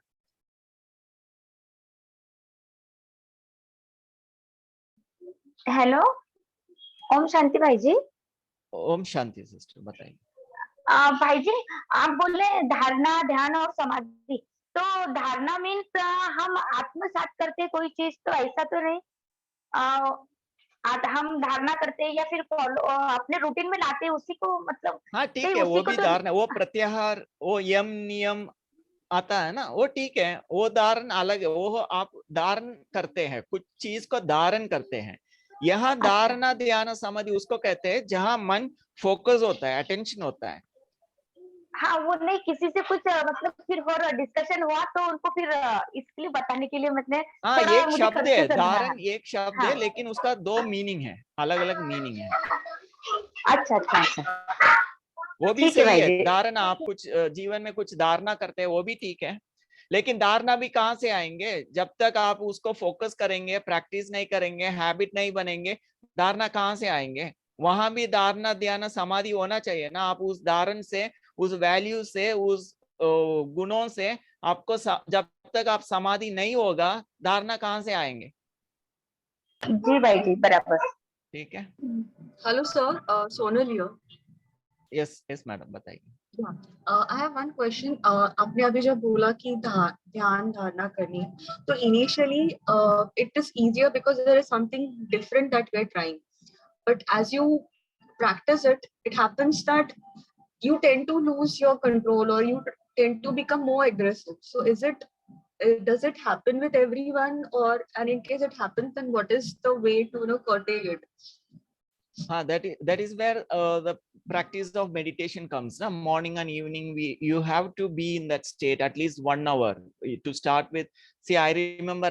Hello, Om Shanti भाई जी. ओम शांति सिस्टर, बताइए. भाई जी, आप बोले धारणा, ध्यान और समाधि. तो धारणा मीन्स हम आत्मसात करते कोई चीज, तो ऐसा तो नहीं. हम धारणा करते हैं या फिर फॉलो अपने रूटीन में लाते हैं उसी को, मतलब. हाँ ठीक है, वो भी धारणा, वो प्रत्याहार, वो यम नियम आता है ना, वो ठीक है, वो धारण अलग है. वो आप धारण करते हैं, कुछ चीज को धारण करते हैं. यहाँ धारणा, ध्यान, समाधि उसको कहते हैं जहां मन फोकस होता है, अटेंशन होता है. हाँ, वो नहीं, किसी से कुछ मतलब फिर और डिस्कशन हुआ तो उनको फिर इसके लिए बताने के लिए मतलब. हाँ, एक शब्द है धारण, एक शब्द है, लेकिन उसका दो मीनिंग है, अलग अलग मीनिंग है. अच्छा अच्छा अच्छा, वो भी सही है. धारणा, आप कुछ जीवन में कुछ धारणा करते हैं, वो भी ठीक है. लेकिन धारणा भी कहाँ से आएंगे? जब तक आप उसको फोकस करेंगे, प्रैक्टिस नहीं करेंगे, हैबिट नहीं बनेंगे, धारणा कहाँ से आएंगे? वहां भी धारणा ध्यान समाधि होना चाहिए ना। आप उस धारण से, उस वैल्यू से, उस गुणों से आपको जब तक आप समाधि नहीं होगा, धारणा कहाँ से आएंगे? जी भाई जी, बराबर। ठीक है। Hello sir, Sonal here. Yes yes madam, बताइए। I have one question. आपने अभी जब बोला कि ध्यान धारणा करनी, तो initially it is easier because there is something different that we are trying, but as you practice it, it happens that you tend to lose your control or you tend to become more aggressive. So is it, does it happen with everyone, or, and in case it happens, then what is the way to, you know, curtail it? That is where the practice of meditation comes. Na? Morning and evening, you have to be in that state at least 1 hour to start with. See, I remember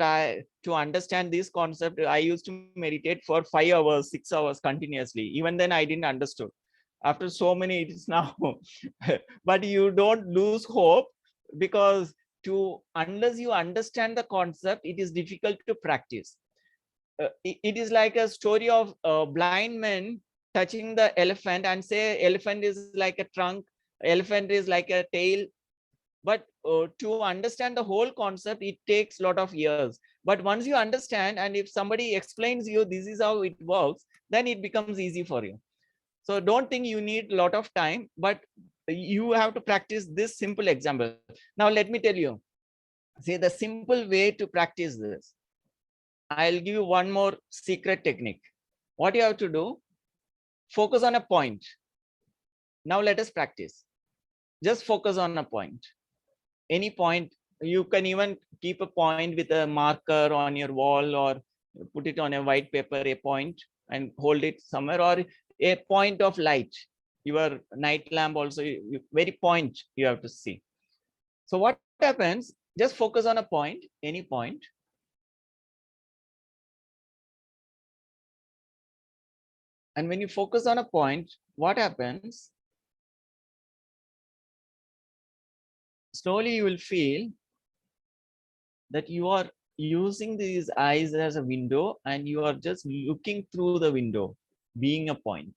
to understand this concept, I used to meditate for 5 hours, 6 hours continuously. Even then, I didn't understood. After so many, it is now. But you don't lose hope, because unless you understand the concept, it is difficult to practice. It is like a story of blind men touching the elephant and say elephant is like a trunk, elephant is like a tail. But to understand the whole concept, it takes a lot of years. But once you understand, and if somebody explains you this is how it works, then it becomes easy for you. So don't think you need a lot of time, but you have to practice this simple example. Now let me tell you, see, the simple way to practice this, I'll give you one more secret technique. What you have to do, focus on a point. Now let us practice. Just focus on a point. Any point. You can even keep a point with a marker on your wall, or put it on a white paper, a point, and hold it somewhere, or a point of light. Your night lamp also, very point you have to see. So what happens, just focus on a point, any point. And when you focus on a point, what happens? Slowly you will feel that you are using these eyes as a window, and you are just looking through the window, being a point.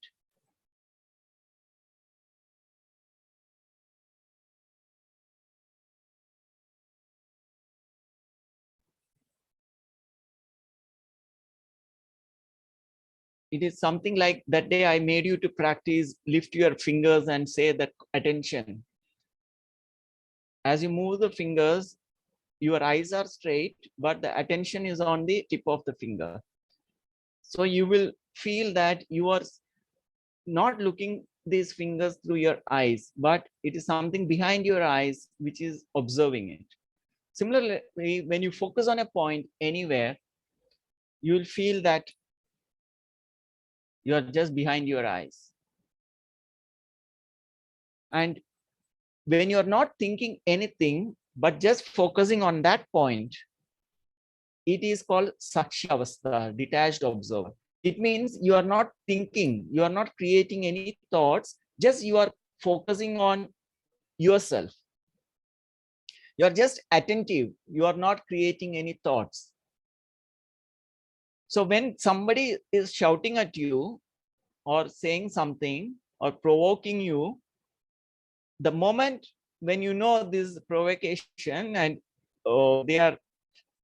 It is something like that day I made you to practice, lift your fingers and say that attention. As you move the fingers, your eyes are straight, but the attention is on the tip of the finger. So you will feel that you are not looking these fingers through your eyes, but it is something behind your eyes which is observing it. Similarly, when you focus on a point anywhere, you will feel that you are just behind your eyes. And when you are not thinking anything, but just focusing on that point, it is called Sakshi Avastha, detached observer. It means you are not thinking, you are not creating any thoughts, just you are focusing on yourself. You are just attentive, you are not creating any thoughts. So when somebody is shouting at you or saying something or provoking you, the moment when you know this provocation and they are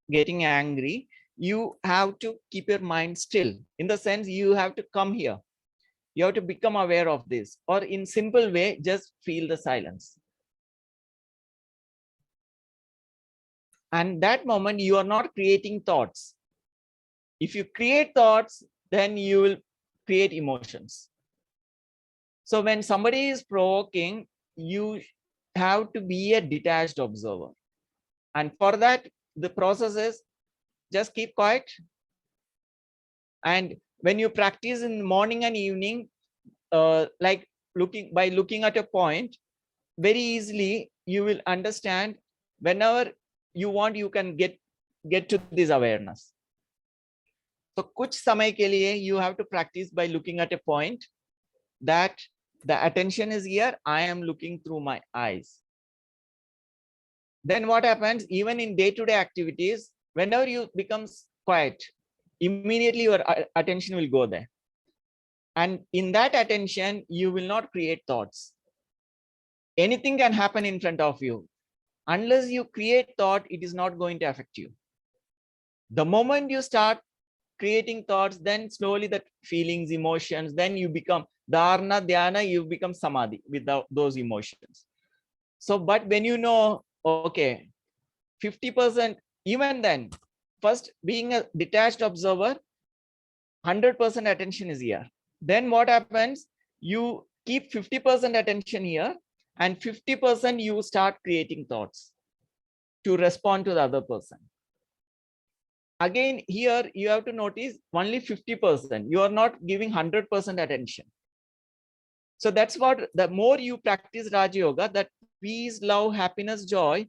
getting angry, you have to keep your mind still. In the sense, you have to come here. You have to become aware of this, or in simple way, just feel the silence. And that moment, you are not creating thoughts. If you create thoughts, then you will create emotions. So when somebody is provoking, you have to be a detached observer. And for that, the process is just keep quiet. And when you practice in the morning and evening, like by looking at a point, very easily you will understand. Whenever you want, you can get to this awareness. So kuch samay ke liye you have to practice by looking at a point, that the attention is here, I am looking through my eyes. Then what happens, even in day-to-day activities, whenever you become quiet, immediately your attention will go there. and in that attention you will not create thoughts. Anything can happen in front of you. Unless you create thought, it is not going to affect you. The moment you start creating thoughts, then slowly that feelings, emotions, then you become dharana, dhyana, you become samadhi without those emotions. So, but when you know, okay, 50%, even then, first being a detached observer, 100% attention is here. Then what happens? You keep 50% attention here, and 50% you start creating thoughts to respond to the other person. Again, here you have to notice only 50%. You are not giving 100% attention. So that's what, the more you practice Raja Yoga, that peace, love, happiness, joy,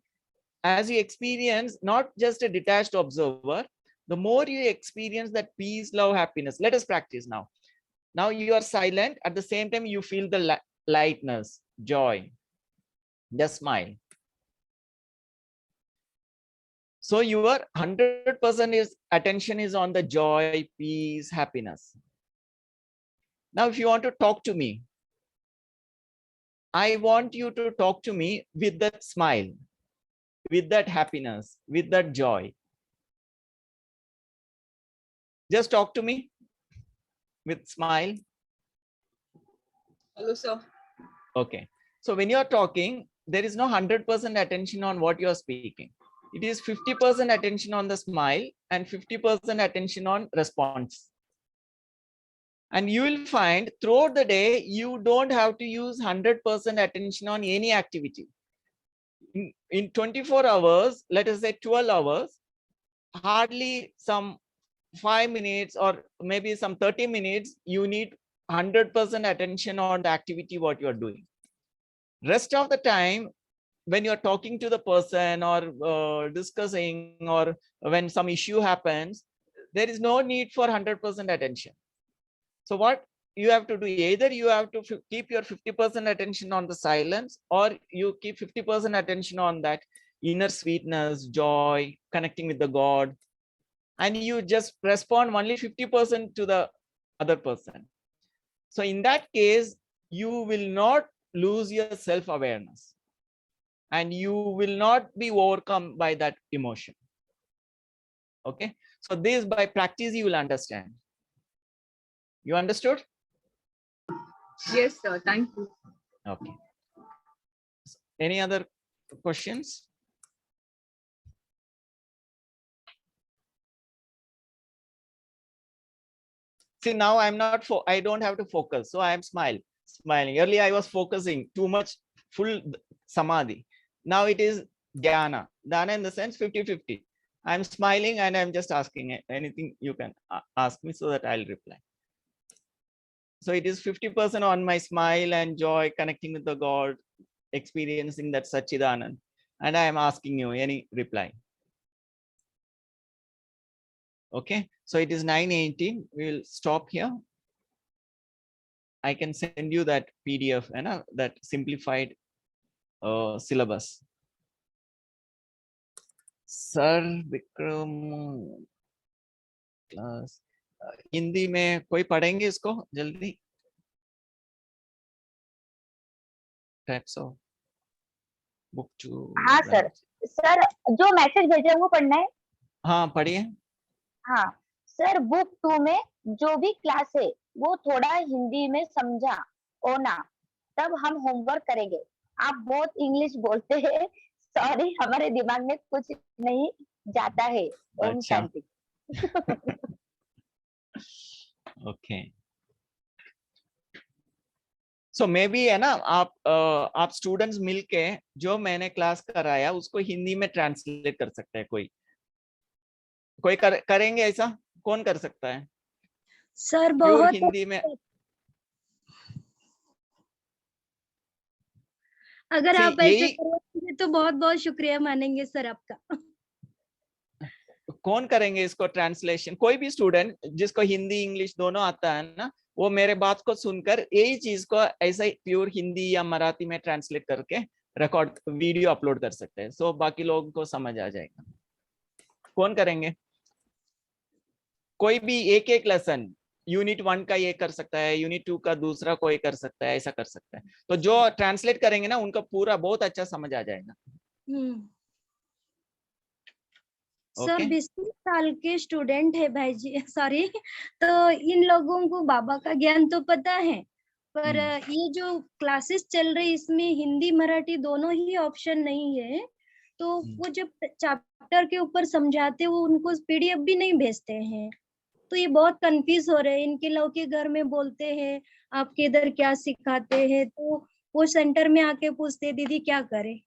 as you experience, not just a detached observer, the more you experience that peace, love, happiness. Let us practice now. Now you are silent. At the same time, you feel the lightness, joy. Just smile. So your 100% is attention is on the joy, peace, happiness. Now, if you want to talk to me, I want you to talk to me with that smile, with that happiness, with that joy. Just talk to me with smile. Hello, sir. Okay. So when you're talking, there is no 100% attention on what you're speaking. It is 50% attention on the smile and 50% attention on response. And you will find throughout the day, you don't have to use 100% attention on any activity. In 24 hours, let us say 12 hours, hardly some 5 minutes or maybe some 30 minutes, you need 100% attention on the activity, what you are doing. Rest of the time, when you're talking to the person or discussing, or when some issue happens, there is no need for 100% attention. So what you have to do, either you have to keep your 50% attention on the silence, or you keep 50% attention on that inner sweetness, joy, connecting with the God, and you just respond only 50% to the other person. So in that case, you will not lose your self-awareness and you will not be overcome by that emotion. Okay, so this, by practice, you will understand. You understood? Yes, sir. Thank you. Okay. Any other questions? See, now I'm not, I don't have to focus. So I am smiling. Earlier I was focusing too much, full samadhi. Now it is dhyana. Dhyana in the sense 50-50. I'm smiling and I'm just asking anything you can ask me so that I'll reply. So it is 50% on my smile and joy, connecting with the God, experiencing that Satchidanand. And I am asking you any reply. Okay, so it is 9:18. We'll stop here. I can send you that PDF and that simplified syllabus. Sir Vikram class Hindi में कोई पढ़ेंगे इसको जल्दी? Types of book to. हाँ sir, sir जो message भेजा है वो पढ़ना है? हाँ पढ़िए. हाँ सर, बुक 2 में जो भी क्लास है वो थोड़ा हिंदी में समझा ओना, तब हम होमवर्क करेंगे. आप बहुत इंग्लिश बोलते हैं, सॉरी, हमारे दिमाग में कुछ नहीं जाता है. Om Shanti. Okay. So maybe है ना, आप स्टूडेंट्स मिलके जो मैंने क्लास कराया उसको हिंदी में ट्रांसलेट कर सकते हैं. कोई करेंगे ऐसा? कौन कर सकता है सर? प्योर बहुत हिंदी में. अगर आप ऐसे करेंगे तो बहुत बहुत शुक्रिया मानेंगे सर आपका. कौन करेंगे इसको ट्रांसलेशन? कोई भी स्टूडेंट जिसको हिंदी इंग्लिश दोनों आता है ना, वो मेरे बात को सुनकर यही चीज को ऐसा ही प्योर हिंदी या मराठी में ट्रांसलेट करके रिकॉर्ड वीडियो अपलोड कर सकते हैं. सो बाकी लोगों को समझ आ जाएगा. कौन करेंगे? कोई भी एक लेसन यूनिट 1 का ये कर सकता है, यूनिट 2 का दूसरा कोई कर सकता है, ऐसा कर सकता है। तो जो ट्रांसलेट करेंगे ना उनका पूरा बहुत अच्छा समझ आ जाएगा। सर 20 साल के स्टूडेंट है भाई जी, सॉरी। तो इन लोगों को बाबा का ज्ञान तो पता है, पर ये जो क्लासेस चल रही इसमें हिंदी मराठी दोनों ही ऑप्शन नहीं है। तो वो जब चैप्टर के ऊपर समझाते वो उनको पीडीएफ भी नहीं भेजते हैं। तो ये बहुत कंफ्यूज हो रहे हैं। इनके लोग के घर में बोलते हैं आपके इधर क्या सिखाते हैं, तो वो सेंटर में आके पूछते दीदी क्या करें।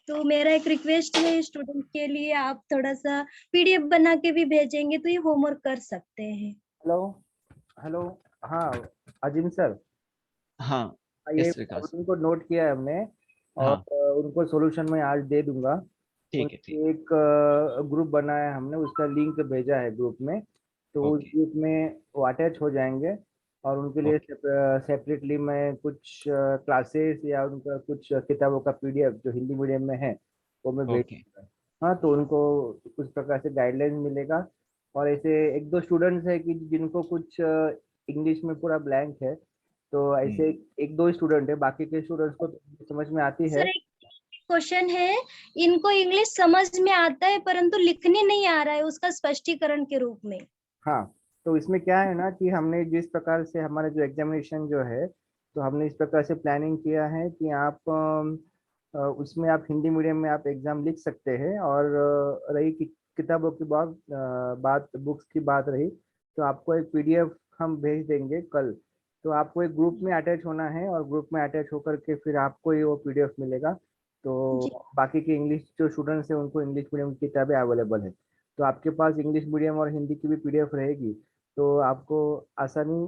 तो मेरा एक रिक्वेस्ट है स्टूडेंट के लिए, आप थोड़ा सा पीडीएफ बना के भी भेजेंगे तो ये होमवर्क कर सकते हैं। हेलो हाँ अजीम सर। हाँ ये यस विकास। उनको नोट किया है हमने और हाँ उनको सॉल्यूशन मैं आज दे दूंगा। ठीक है, ठीक। एक ग्रुप बनाया हमने, उसका लिंक भेजा है ग्रुप में, तो उस ओके ग्रुप में वो अटैच हो जाएंगे और उनके लिए ओके सेपरेटली मैं कुछ क्लासेस या उनका कुछ किताबों का पीडीएफ जो हिंदी मीडियम में है वो मैं भेज ओके दूंगा। हाँ, तो उनको उस प्रकार से गाइडलाइन मिलेगा। और ऐसे एक दो स्टूडेंट्स है कि जिनको कुछ इंग्लिश में पूरा ब्लैंक है, तो ऐसे एक दो स्टूडेंट है, बाकी के स्टूडेंट्स को तो समझ में आती है। सर एक क्वेश्चन है, इनको इंग्लिश समझ में आता है परंतु लिखने नहीं आ रहा है, उसका स्पष्टीकरण के रूप में। हाँ, तो इसमें क्या है ना कि हमने जिस प्रकार से हमारा जो एग्जामिनेशन जो है, तो हमने इस प्रकार से प्लानिंग किया है कि आप उसमें आप हिंदी मीडियम में आप एग्जाम लिख सकते हैं। और रही कि किताबों की बात बुक्स की बात रही, तो आपको एक पीडीएफ हम भेज देंगे कल। तो आपको एक ग्रुप में अटैच होना है और ग्रुप में अटैच होकर के फिर आपको ही वो पीडीएफ मिलेगा। तो जी बाकी के इंग्लिश जो स्टूडेंट्स हैं उनको इंग्लिश मीडियम की किताबें अवेलेबल है, तो आपके पास इंग्लिश मीडियम और हिंदी की भी पीडीएफ रहेगी, तो आपको आसानी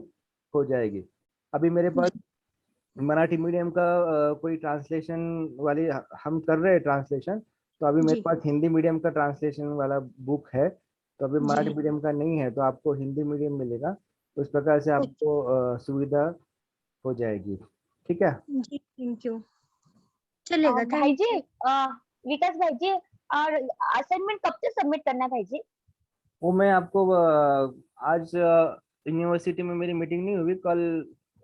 हो जाएगी। अभी मेरे पास मराठी मीडियम का कोई ट्रांसलेशन वाली हम कर रहे हैं ट्रांसलेशन, तो अभी मेरे जी पास हिंदी मीडियम का ट्रांसलेशन वाला बुक है, तो अभी मराठी जी मीडियम का नहीं है, तो आपको हिंदी मीडियम मिलेगा। उस प्रकार से आपको सुविधा हो जाएगी। ठीक है जी थैंक यू, चलेगा, भाई थैंक जी, यू। विकास भाई जी, और असाइनमेंट कब से सबमिट करना है भाई जी? वो मैं आपको आज यूनिवर्सिटी में मेरी मीटिंग नहीं हुई, कल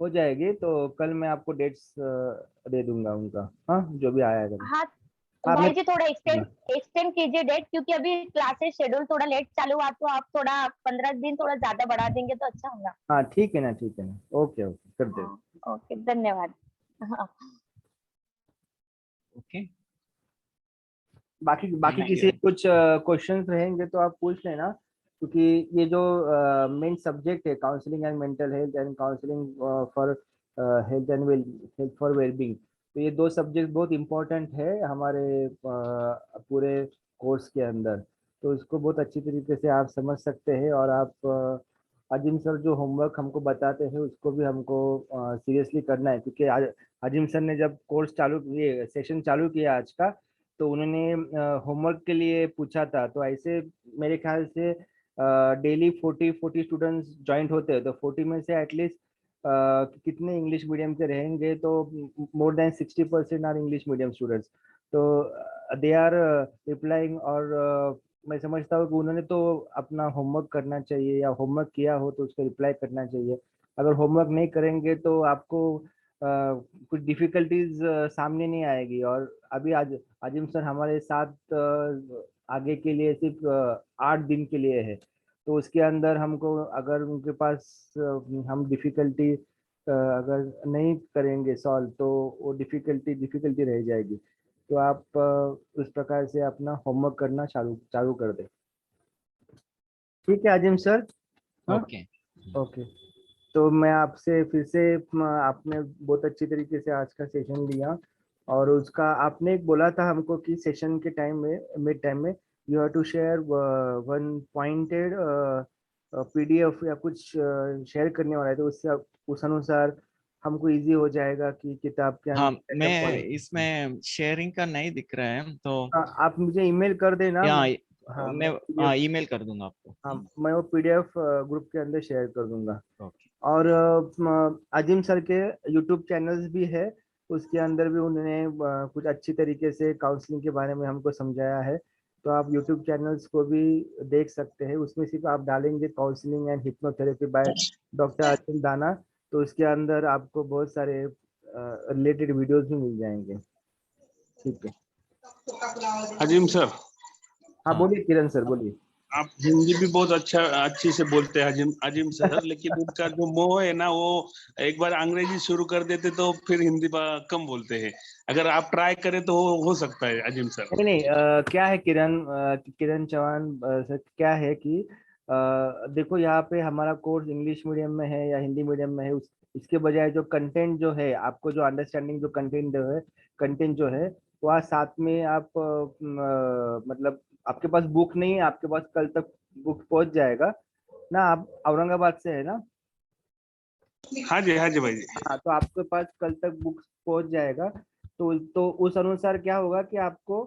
हो जाएगी, तो कल मैं आपको डेट्स दे दूंगा उनका। हाँ, जो भी आया है। हाँ हाँ मैं भाई जी, थोड़ा एक्सटेंड कीजिए डेट, क्योंकि अभी क्लासेस शेड्यूल थोड़ा लेट चालू हुआ, तो आप थोड़ा 15 दिन थोड़ा ज्यादा बढ़ा देंगे तो अच्छा होगा। हाँ ठीक है ना, ठीक है ना, ओके ओके कर दे। हाँ, ओके, धन्यवाद। हाँ, ओके बाकी बाकी थैंक किसी यू। कुछ क्वेश्चंस रहेंगे तो आप पूछ लेना, क्योंकि ये जो मेन सब्जेक्ट है counselling and mental health and counselling for health and health for wellbeing, तो ये दो सब्जेक्ट बहुत इम्पोर्टेंट है हमारे पूरे कोर्स के अंदर। तो इसको बहुत अच्छी तरीके से आप समझ सकते हैं। और आप अजीम सर जो होमवर्क हमको बताते हैं उसको भी हमको सीरियसली करना है, क्योंकि अजीम सर ने जब कोर्स चालू ये सेशन चालू किया आज का, तो उन्होंने होमवर्क के लिए पूछा था। तो ऐसे मेरे ख्याल से डेली 40 स्टूडेंट्स ज्वाइंट होते हैं, तो 40 में से एटलीस्ट कितने इंग्लिश मीडियम के रहेंगे, तो more than 60% are English medium students. तो दे आर रिप्लाइंग। और मैं समझता हूँ कि उन्होंने तो अपना होमवर्क करना चाहिए, या होमवर्क किया हो तो उसको रिप्लाई करना चाहिए। अगर होमवर्क नहीं करेंगे तो आपको कुछ डिफिकल्टीज सामने नहीं आएगी। और अभी आज आजिम सर हमारे साथ आगे के लिए सिर्फ 8 दिन के लिए है, तो उसके अंदर हमको अगर उनके पास हम डिफिकल्टी अगर नहीं करेंगे सॉल्व, तो वो डिफिकल्टी रह जाएगी। तो आप उस प्रकार से अपना होमवर्क करना चालू चालू कर दें। ठीक है आजिम सर। हाँ ओके ओके। तो मैं आपसे फिर से आपने बहुत अच्छी तरीके से आज का सेशन लिया, और उसका आपने एक बोला था हमको कि सेशन के टाइम में मिड टाइम में you have to share one pointed PDF या कुछ शेयर करने वाला है, तो उससे उस अनुसार हमको इजी हो जाएगा कि किताब के हाँ अंदर क्या मैं पॉइंट। इसमें शेयरिंग का नहीं दिख रहा है, तो आप मुझे ईमेल कर देना। यहाँ हाँ मैं मैं PDF, ईमेल कर दूंगा आपको। हाँ मैं वो पीडीएफ ग्रुप के अंदर शेयर कर दूंगा। ओके और अजीम सर के यूट्यूब चैनल्स भी है, उसके अंदर भी उन्होंने कुछ अच्छी तरीके से काउंसलिंग के बारे में हमको समझाया है। तो आप यूट्यूब चैनल्स को भी देख सकते हैं। उसमें सिर्फ आप डालेंगे counselling and hypnotherapy by doctor Arjun दाना, तो उसके अंदर आपको बहुत सारे रिलेटेड वीडियोस भी मिल जाएंगे। ठीक है अजीम सर। हाँ बोलिए किरण सर बोलिए। आप हिंदी भी बहुत अच्छी से बोलते हैं अजीम अजीम सर, लेकिन उनका जो मोह है ना, वो एक बार अंग्रेजी शुरू कर देते तो फिर हिंदी कम बोलते हैं। अगर आप ट्राई करें तो हो सकता है अजीम सर। नहीं नहीं क्या है किरण किरण चौहान सर, क्या है कि देखो यहाँ पे हमारा कोर्स इंग्लिश मीडियम में है या हिंदी मीडियम में है, इसके बजाय जो कंटेंट जो है, आपको जो अंडरस्टैंडिंग जो कंटेंट जो है वो आज साथ में आप मतलब आपके पास बुक नहीं है, आपके पास कल तक बुक पहुंच जाएगा ना। आप औरंगाबाद से है ना? हाँ जी भाई जी। हाँ तो आपके पास कल तक बुक्स पहुंच जाएगा। तो उस अनुसार क्या होगा कि आपको